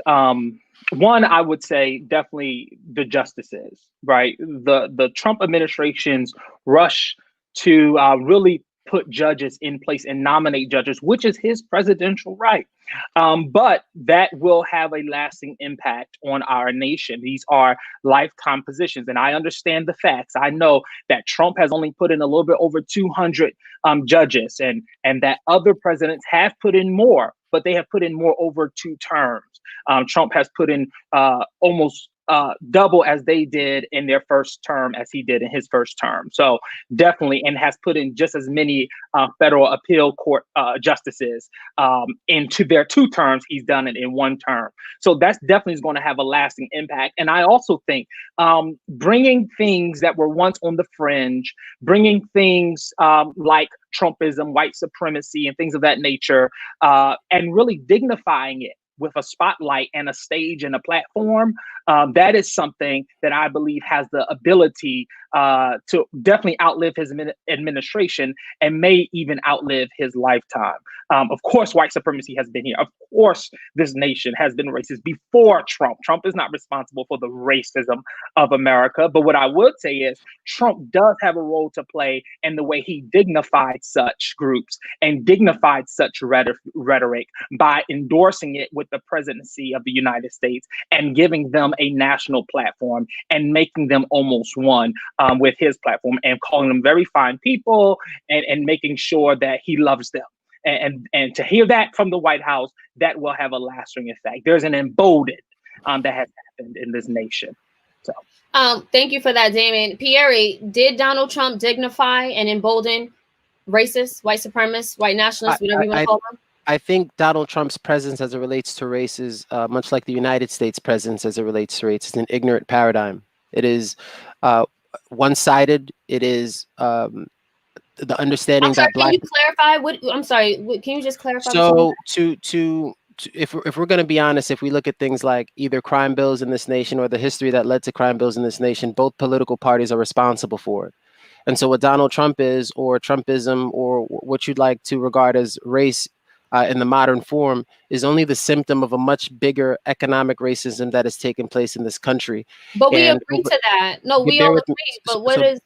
One, I would say definitely the justices, right? The Trump administration's rush to really put judges in place and nominate judges, which is his presidential right. But that will have a lasting impact on our nation. These are lifetime positions. And I understand the facts. I know that Trump has only put in a little bit over 200 judges, and that other presidents have put in more, but they have put in more over 2 terms. Trump has put in almost double as they did in their first term as he did in his first term. So definitely, and has put in just as many federal appeal court justices into their 2 terms. He's done it in 1 term. So that's definitely going to have a lasting impact. And I also think bringing things that were once on the fringe, bringing things like Trumpism, white supremacy, and things of that nature, and really dignifying it with a spotlight and a stage and a platform, that is something that I believe has the ability to definitely outlive his administration and may even outlive his lifetime. Of course, white supremacy has been here. Of course, this nation has been racist before Trump. Trump is not responsible for the racism of America. But what I would say is Trump does have a role to play in the way he dignified such groups and dignified such rhetoric by endorsing it with the presidency of the United States and giving them a national platform and making them almost one with his platform and calling them very fine people and making sure that he loves them. And to hear that from the White House, that will have a lasting effect. There's an emboldened that has happened in this nation. So, thank you for that, Damon. Pierry, did Donald Trump dignify and embolden racists, white supremacists, white nationalists, whatever you want to call them? I think Donald Trump's presence as it relates to race is much like the United States presence as it relates to race. It's an ignorant paradigm. It is one-sided. It is the understanding that Can you clarify? I'm sorry. Can you just clarify? So if we're going to be honest, if we look at things like either crime bills in this nation or the history that led to crime bills in this nation, both political parties are responsible for it. And so what Donald Trump is, or Trumpism, or what you'd like to regard as race in the modern form, is only the symptom of a much bigger economic racism that has taken place in this country. But we agree to that. No, we all agree. But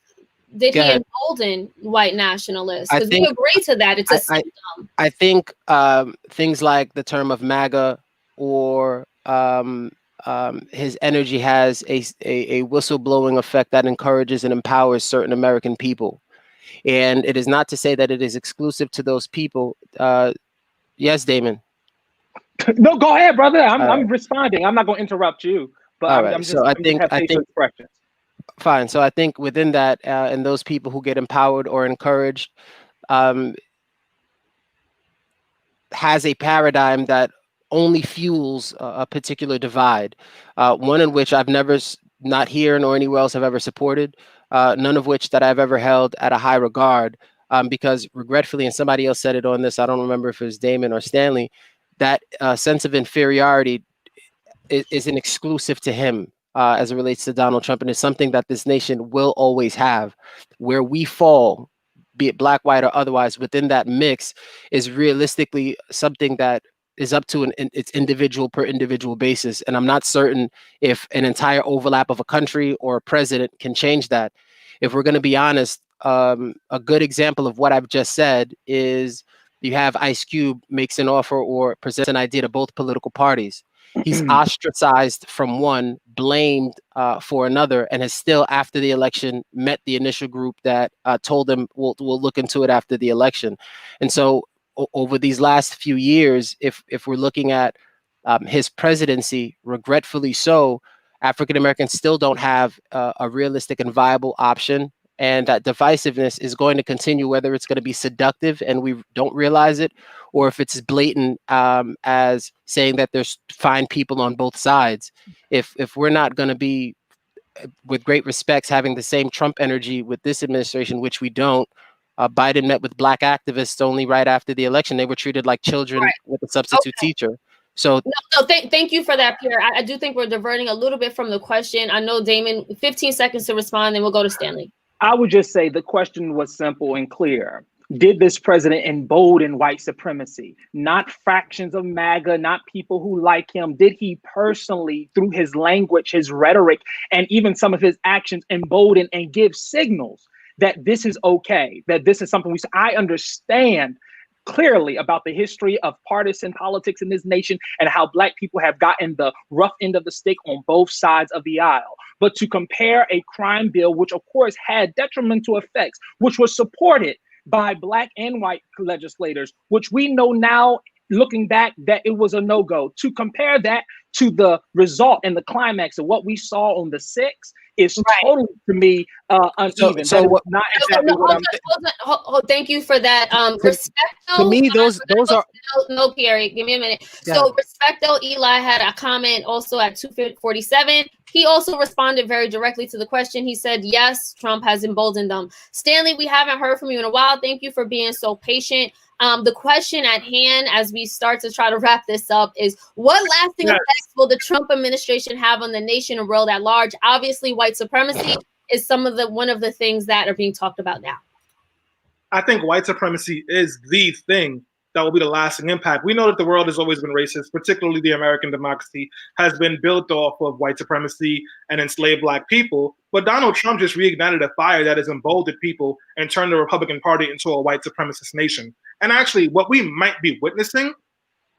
did he embolden white nationalists? Because we agree to that. It's a symptom. I think things like the term of MAGA or his energy has a whistleblowing effect that encourages and empowers certain American people. And it is not to say that it is exclusive to those people. Yes, Damon. No, go ahead, brother. I'm responding. I'm not going to interrupt you. But I'm just, I think fine. So I think within that, and those people who get empowered or encouraged, has a paradigm that only fuels a particular divide. One in which I've never, not here nor anywhere else, have ever supported. None of which that I've ever held at a high regard. Because regretfully, and somebody else said it on this, I don't remember if it was Damon or Stanley, that sense of inferiority isn't exclusive to him as it relates to Donald Trump. And it's something that this nation will always have. Where we fall, be it black, white, or otherwise, within that mix is realistically something that is up to its individual per individual basis. And I'm not certain if an entire overlap of a country or a president can change that. If we're going to be honest, a good example of what I've just said is you have Ice Cube makes an offer or presents an idea to both political parties. He's ostracized from one, blamed for another, and has still, after the election, met the initial group that told him we'll look into it after the election. And so over these last few years, if we're looking at his presidency, regretfully so, African Americans still don't have a realistic and viable option. And that divisiveness is going to continue, whether it's going to be seductive and we don't realize it, or if it's blatant as saying that there's fine people on both sides. If we're not going to be, with great respects, having the same Trump energy with this administration, which we don't, Biden met with black activists only right after the election. They were treated like children with a substitute teacher. So thank you for that, Pierre. I do think we're diverting a little bit from the question. I know, Damon, 15 seconds to respond, then we'll go to Stanley. I would just say the question was simple and clear. Did this president embolden white supremacy? Not fractions of MAGA, not people who like him. Did he personally, through his language, his rhetoric, and even some of his actions, embolden and give signals that this is okay, that this is something I understand clearly about the history of partisan politics in this nation and how Black people have gotten the rough end of the stick on both sides of the aisle. But to compare a crime bill, which of course had detrimental effects, which was supported by Black and white legislators, which we know now, looking back, that it was a no-go. To compare that to the result and the climax of what we saw on the 6th is totally, to me, uneven. So what? Not exactly what I'm hold, thank you for that. Respecto. To me, those are. No, Pierry, give me a minute. Yeah. So Respecto Eli had a comment also at 2:47. He also responded very directly to the question. He said, yes, Trump has emboldened them. Stanley, we haven't heard from you in a while. Thank you for being so patient. The question at hand, as we start to try to wrap this up, is what lasting effects will the Trump administration have on the nation and world at large? Obviously, white supremacy is one of the things that are being talked about now. I think white supremacy is the thing that will be the lasting impact. We know that the world has always been racist, particularly the American democracy has been built off of white supremacy and enslaved Black people. But Donald Trump just reignited a fire that has emboldened people and turned the Republican Party into a white supremacist nation. And actually, what we might be witnessing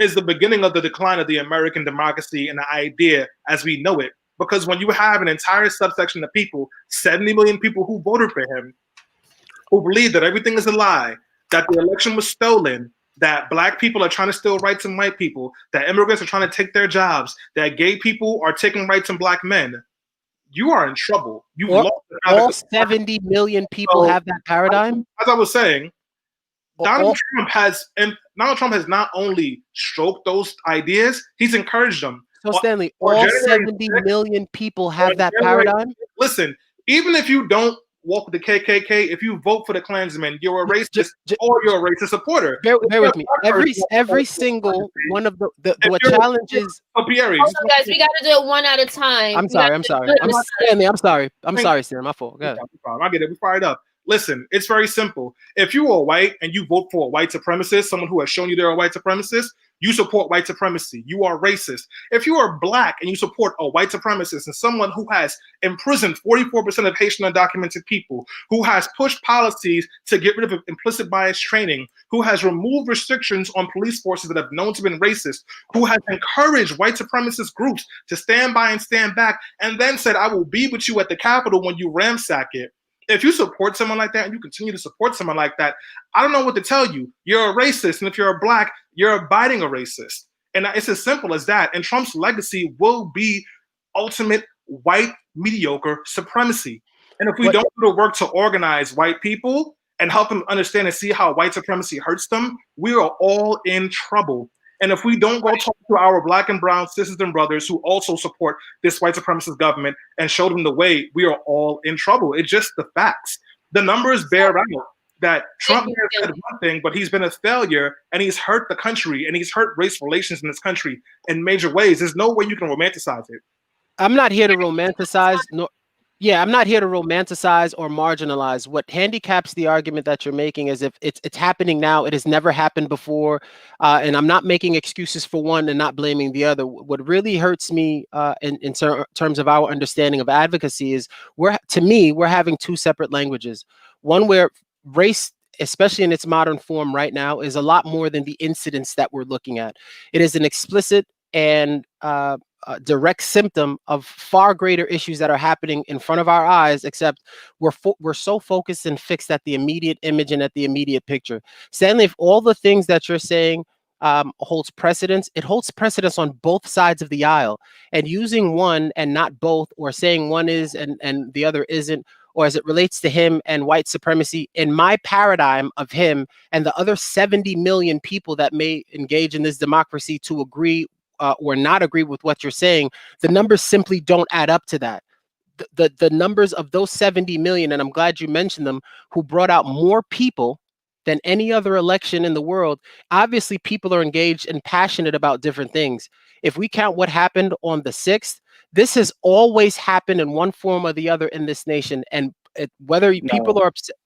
is the beginning of the decline of the American democracy and the idea as we know it. Because when you have an entire subsection of people, 70 million people who voted for him, who believe that everything is a lie, that the election was stolen, that Black people are trying to steal rights from white people, that immigrants are trying to take their jobs, that gay people are taking rights from Black men, you are in trouble. All 70 million people have that paradigm? As I was saying, Donald Trump has not only stroked those ideas, he's encouraged them. So Stanley, all 70 million people have that paradigm? Listen, even if you don't walk with the KKK, if you vote for the Klansmen, you're a racist or you're a racist supporter. Bear with me. Every single one of the challenges. Pierry, also, guys, we got to do it one at a time. I'm sorry, Stan. My fault. Go ahead. I get it. We fired up. Listen, it's very simple. If you are white and you vote for a white supremacist, someone who has shown you they're a white supremacist, you support white supremacy. You are racist. If you are Black and you support a white supremacist and someone who has imprisoned 44% of Haitian undocumented people, who has pushed policies to get rid of implicit bias training, who has removed restrictions on police forces that have known to be racist, who has encouraged white supremacist groups to stand by and stand back, and then said, I will be with you at the Capitol when you ransack it. If you support someone like that and you continue to support someone like that, I don't know what to tell you. You're a racist. And if you're a Black, you're abiding a racist. And it's as simple as that. And Trump's legacy will be ultimate white mediocre supremacy. And if we don't do the work to organize white people and help them understand and see how white supremacy hurts them, we are all in trouble. And if we don't go talk to our Black and brown sisters and brothers who also support this white supremacist government and show them the way, we are all in trouble. It's just the facts. The numbers bear out that Trump has said one thing, but he's been a failure and he's hurt the country and he's hurt race relations in this country in major ways. There's no way you can romanticize it. I'm not here to romanticize. I'm not here to romanticize or marginalize. What handicaps the argument that you're making is if it's happening now, it has never happened before. And I'm not making excuses for one and not blaming the other. What really hurts me in terms of our understanding of advocacy is we're having two separate languages. One where race, especially in its modern form right now, is a lot more than the incidents that we're looking at. It is an explicit and direct symptom of far greater issues that are happening in front of our eyes, except we're so focused and fixed at the immediate image and at the immediate picture. Stanley, if all the things that you're saying holds precedence, it holds precedence on both sides of the aisle. And using one and not both, or saying one is and the other isn't, or as it relates to him and white supremacy, in my paradigm of him and the other 70 million people that may engage in this democracy to agree or not agree with what you're saying, the numbers simply don't add up to that. The numbers of those 70 million, and I'm glad you mentioned them, who brought out more people than any other election in the world. Obviously, people are engaged and passionate about different things. If we count what happened on the 6th, this has always happened in one form or the other in this nation. And whether people are upset,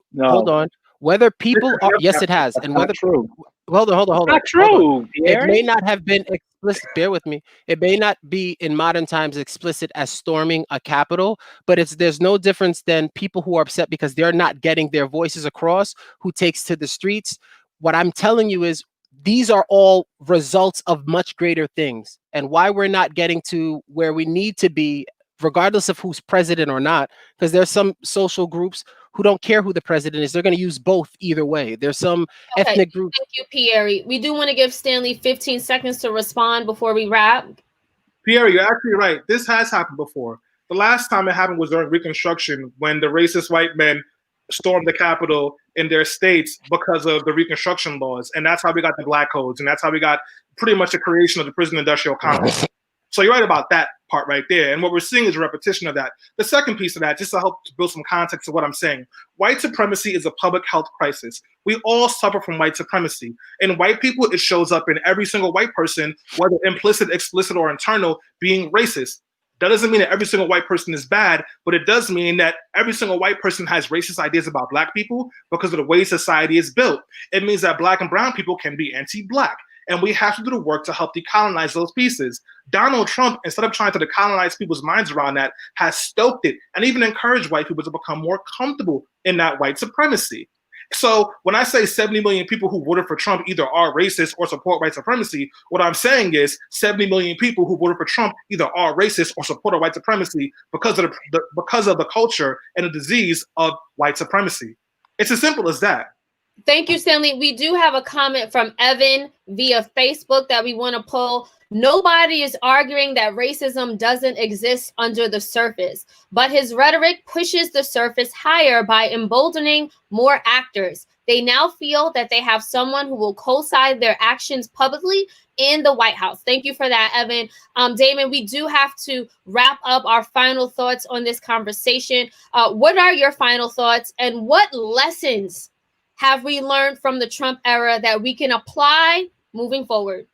Whether people are, yes, it has. That's and not whether true. hold on. Not Hold on. true, It may Pierre. not have been explicit. Bear with me. It may not be in modern times explicit as storming a Capitol, but there's no difference than people who are upset because they're not getting their voices across, who takes to the streets. What I'm telling you is these are all results of much greater things, and why we're not getting to where we need to be, regardless of who's president or not, because there's some social groups who don't care who the president is. They're going to use both either way. There's some ethnic groups. Thank you, Pierry. We do want to give Stanley 15 seconds to respond before we wrap. Pierre, you're actually right. This has happened before. The last time it happened was during Reconstruction, when the racist white men stormed the Capitol in their states because of the Reconstruction laws. And that's how we got the Black Codes. And that's how we got pretty much the creation of the prison industrial complex. So you're right about that part right there. And what we're seeing is a repetition of that. The second piece of that, just to help to build some context to what I'm saying, white supremacy is a public health crisis. We all suffer from white supremacy. In white people, it shows up in every single white person, whether implicit, explicit, or internal, being racist. That doesn't mean that every single white person is bad, but it does mean that every single white person has racist ideas about Black people because of the way society is built. It means that Black and brown people can be anti-Black. And we have to do the work to help decolonize those pieces. Donald Trump, instead of trying to decolonize people's minds around that, has stoked it and even encouraged white people to become more comfortable in that white supremacy. So when I say 70 million people who voted for Trump either are racist or support white supremacy, what I'm saying is 70 million people who voted for Trump either are racist or support white supremacy because of the culture and the disease of white supremacy. It's as simple as that. Thank you, Stanley. We do have a comment from Evan via Facebook that we want to pull. Nobody is arguing that racism doesn't exist under the surface, but his rhetoric pushes the surface higher by emboldening more actors. They now feel that they have someone who will co-sign their actions publicly in the White House. Thank you for that, Evan. Damon, we do have to wrap up our final thoughts on this conversation. What are your final thoughts, and what lessons have we learned from the Trump era that we can apply moving forward?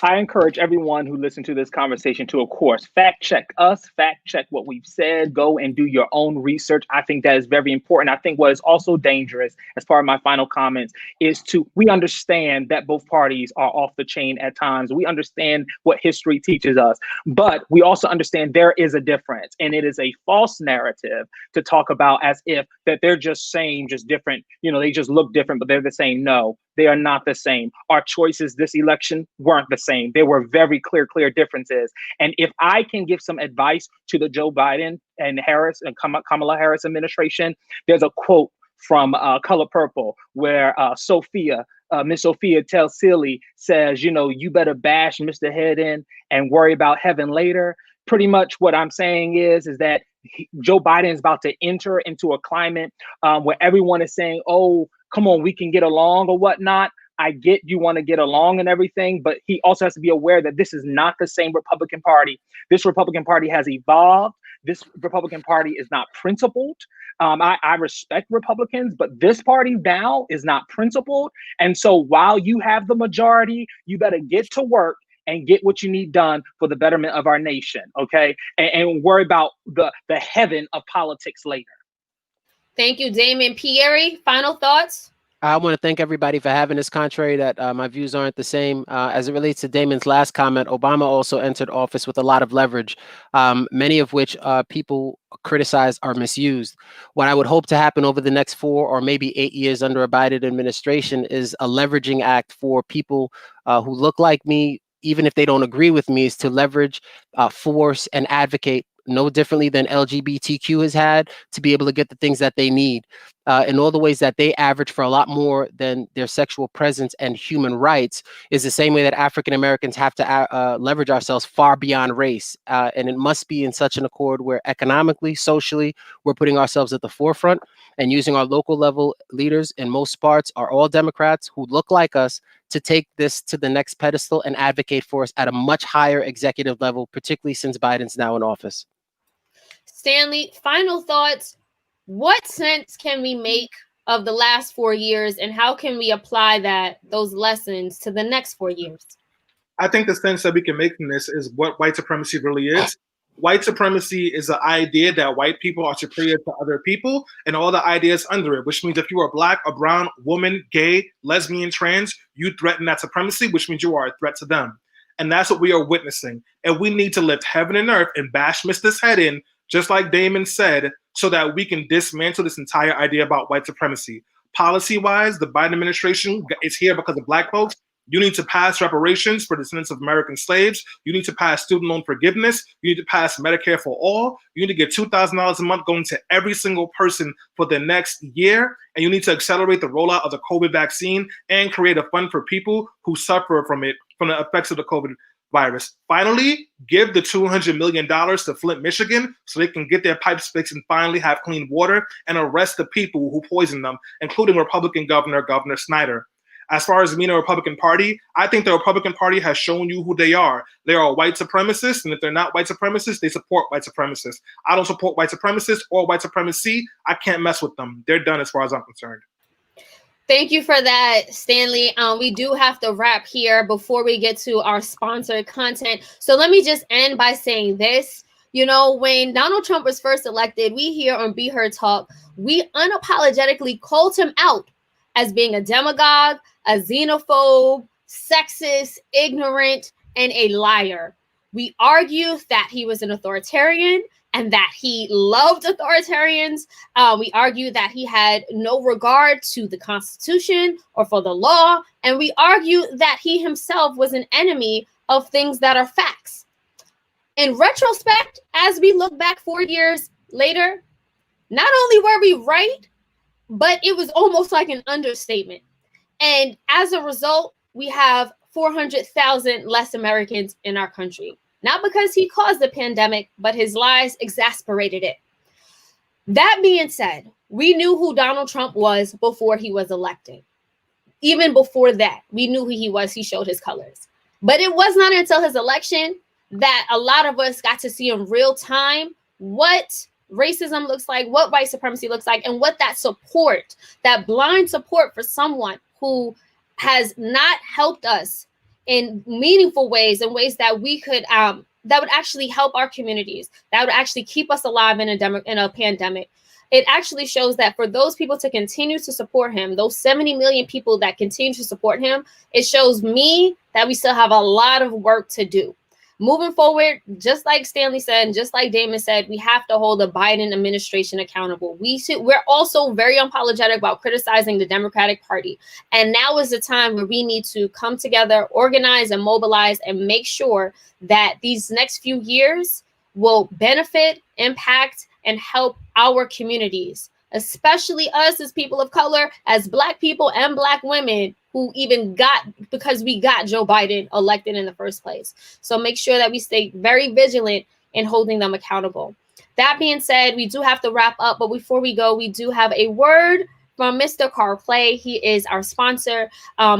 I encourage everyone who listened to this conversation to, of course, fact check us, fact check what we've said, go and do your own research. I think that is very important. I think what is also dangerous, as part of my final comments, is we understand that both parties are off the chain at times. We understand what history teaches us, but we also understand there is a difference, and it is a false narrative to talk about as if that they're just same, just different. You know, they just look different, but they're the same. No, they are not the same. Our choices this election weren't the same. There were very clear differences. And if I can give some advice to the Joe Biden and Harris and Kamala Harris administration, there's a quote from Color Purple where Miss Sophia tells Silly, says, you know, you better bash Mr. Head in and worry about heaven later. Pretty much what I'm saying is that Joe Biden is about to enter into a climate where everyone is saying, oh, come on, we can get along or whatnot. I get you want to get along and everything, but he also has to be aware that this is not the same Republican Party. This Republican Party has evolved. This Republican Party is not principled. I respect Republicans, but this party now is not principled. And so while you have the majority, you better get to work and get what you need done for the betterment of our nation, okay? And worry about the heaven of politics later. Thank you, Damon. Pierry, final thoughts? I want to thank everybody for having this. Contrary that my views aren't the same. As it relates to Damon's last comment, Obama also entered office with a lot of leverage, many of which people criticize are misused. What I would hope to happen over the next 4 or maybe 8 years under a Biden administration is a leveraging act for people who look like me, even if they don't agree with me, is to leverage, force, and advocate no differently than LGBTQ has had to be able to get the things that they need in all the ways that they average for a lot more than their sexual presence and human rights is the same way that African Americans have to leverage ourselves far beyond race. And it must be in such an accord where economically, socially, we're putting ourselves at the forefront and using our local level leaders in most parts are all Democrats who look like us to take this to the next pedestal and advocate for us at a much higher executive level, particularly since Biden's now in office. Stanley, final thoughts. What sense can we make of the last 4 years, and how can we apply those lessons to the next 4 years? I think the sense that we can make from this is what white supremacy really is. White supremacy is the idea that white people are superior to other people and all the ideas under it, which means if you are black, or brown, woman, gay, lesbian, trans, you threaten that supremacy, which means you are a threat to them. And that's what we are witnessing. And we need to lift heaven and earth and bash Mr.'s head in, just like Damond said, so that we can dismantle this entire idea about white supremacy. Policy-wise, the Biden administration is here because of black folks. You need to pass reparations for descendants of American slaves. You need to pass student loan forgiveness. You need to pass Medicare for all. You need to get $2,000 a month going to every single person for the next year. And you need to accelerate the rollout of the COVID vaccine and create a fund for people who suffer from it, from the effects of the COVID virus. Finally, give the $200 million to Flint, Michigan, so they can get their pipes fixed and finally have clean water, and arrest the people who poisoned them, including Republican Governor Snyder. As far as me and the Republican Party, I think the Republican Party has shown you who they are. They are white supremacists, and if they're not white supremacists, they support white supremacists. I don't support white supremacists or white supremacy. I can't mess with them. They're done as far as I'm concerned. Thank you for that, Stanley. We do have to wrap here before we get to our sponsored content. So let me just end by saying this. You know, when Donald Trump was first elected, we here on Be Heard Talk, we unapologetically called him out as being a demagogue, a xenophobe, sexist, ignorant, and a liar. We argued that he was an authoritarian and that he loved authoritarians. We argued that he had no regard to the Constitution or for the law. And we argued that he himself was an enemy of things that are facts. In retrospect, as we look back 4 years later, not only were we right, but it was almost like an understatement. And as a result, we have 400,000 less Americans in our country. Not because he caused the pandemic, but his lies exasperated it. That being said, we knew who Donald Trump was before he was elected. Even before that, we knew who he was. He showed his colors. But it was not until his election that a lot of us got to see in real time what racism looks like, what white supremacy looks like, and what that support, that blind support for someone who has not helped us in meaningful ways, in ways that we could, that would actually help our communities, that would actually keep us alive in a pandemic. It actually shows that for those people to continue to support him, those 70 million people that continue to support him, it shows me that we still have a lot of work to do. Moving forward, just like Stanley said, and just like Damond said, we have to hold the Biden administration accountable. We're also very unapologetic about criticizing the Democratic Party. And now is the time where we need to come together, organize and mobilize, and make sure that these next few years will benefit, impact, and help our communities, especially us as people of color, as Black people and Black women who even because we got Joe Biden elected in the first place. So make sure that we stay very vigilant in holding them accountable. That being said, we do have to wrap up, but before we go, we do have a word from Mr. Carl Clay. He is our sponsor.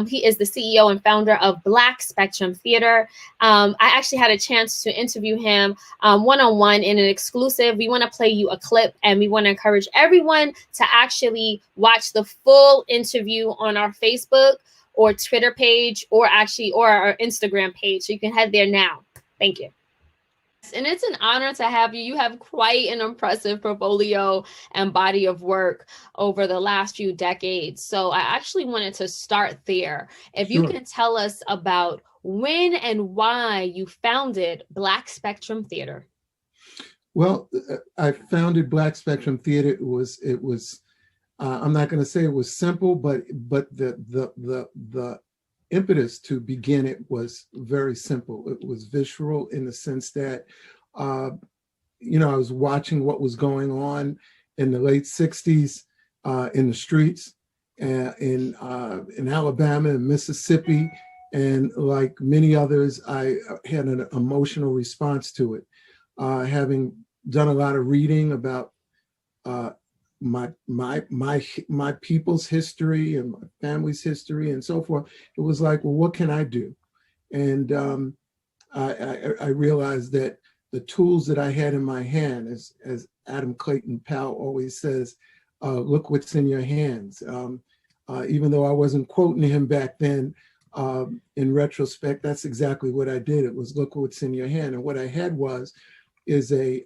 He is the CEO and founder of Black Spectrum Theater. I actually had a chance to interview him one-on-one in an exclusive. We want to play you a clip, and we want to encourage everyone to actually watch the full interview on our Facebook or Twitter page, or our Instagram page. So you can head there now. Thank you. And it's an honor to have you. You have quite an impressive portfolio and body of work over the last few decades. So I actually wanted to start there. If you can tell us about when and why you founded Black Spectrum Theater. Well, I founded Black Spectrum Theater. It was I'm not going to say it was simple, but the impetus to begin it was very simple. It was visceral in the sense that, I was watching what was going on in the late 60s in the streets in Alabama and Mississippi. And like many others, I had an emotional response to it. Having done a lot of reading about my people's history and my family's history and so forth, it was like, well, what can I do? And I realized that the tools that I had in my hand, as Adam Clayton Powell always says, look what's in your hands. Even though I wasn't quoting him back then, in retrospect, that's exactly what I did. It was look what's in your hand. And what I had was is a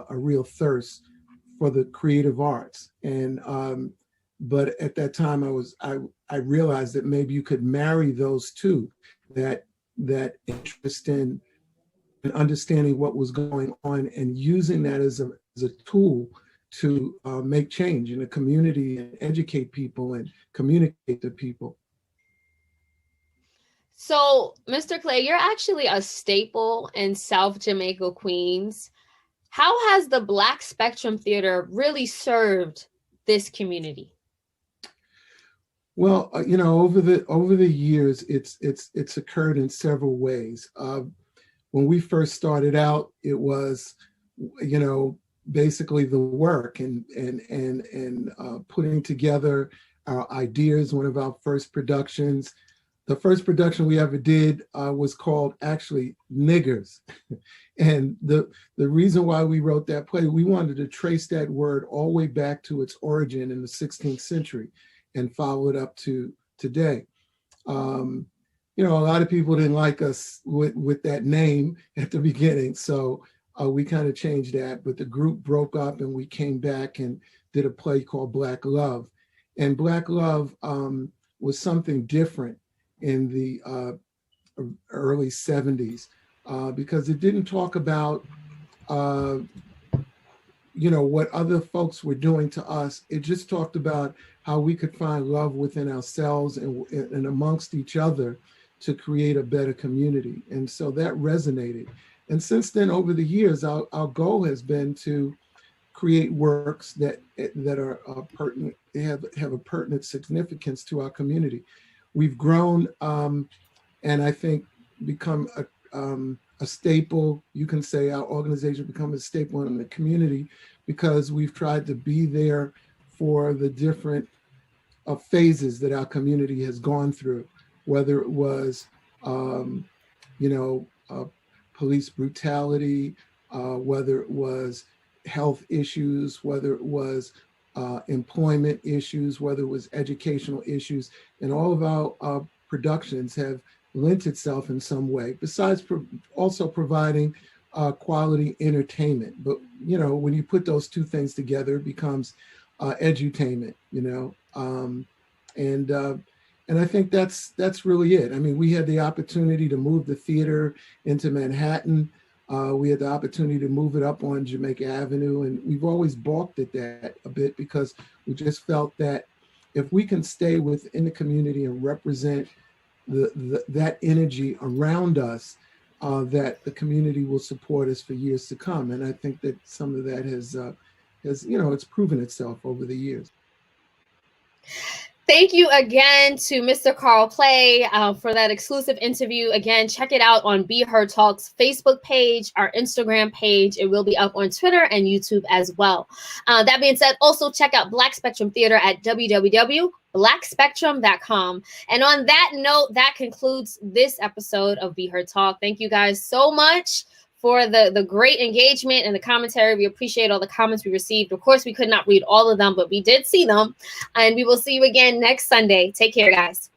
real thirst for the creative arts. And but at that time, I realized that maybe you could marry those two, that interest in understanding what was going on and using that as a tool to make change in the community and educate people and communicate to people. So, Mr. Clay, you're actually a staple in South Jamaica, Queens. How has the Black Spectrum Theater really served this community? Well, over the years, it's occurred in several ways. When we first started out, it was, basically the work and putting together our ideas. One of our first productions, the first production we ever did was called actually Niggers. And the reason why we wrote that play, we wanted to trace that word all the way back to its origin in the 16th century and follow it up to today. A lot of people didn't like us with that name at the beginning. So we kind of changed that, but the group broke up and we came back and did a play called Black Love. And Black Love was something different in the early 70s because it didn't talk about, what other folks were doing to us. It just talked about how we could find love within ourselves and amongst each other to create a better community. And so that resonated. And since then, over the years, our goal has been to create works that are pertinent, they have a pertinent significance to our community. We've grown and I think become a staple. You can say our organization become a staple in the community because we've tried to be there for the different phases that our community has gone through, whether it was, police brutality, whether it was health issues, whether it was employment issues, whether it was educational issues, and all of our productions have lent itself in some way, besides also providing quality entertainment. But, when you put those two things together, it becomes edutainment, and I think that's really it. I mean, we had the opportunity to move the theater into Manhattan. We had the opportunity to move it up on Jamaica Avenue, and we've always balked at that a bit because we just felt that if we can stay within the community and represent that energy around us, that the community will support us for years to come. And I think that some of that has it's proven itself over the years. Thank you again to Mr. Carl Clay for that exclusive interview. Again, check it out on Be Her Talks Facebook page, our Instagram page. It will be up on Twitter and YouTube as well. That being said, also check out Black Spectrum Theater at www.blackspectrum.com. And on that note, that concludes this episode of Be Her Talk. Thank you guys so much for the great engagement and the commentary. We appreciate all the comments we received. Of course, we could not read all of them, but we did see them. And we will see you again next Sunday. Take care, guys.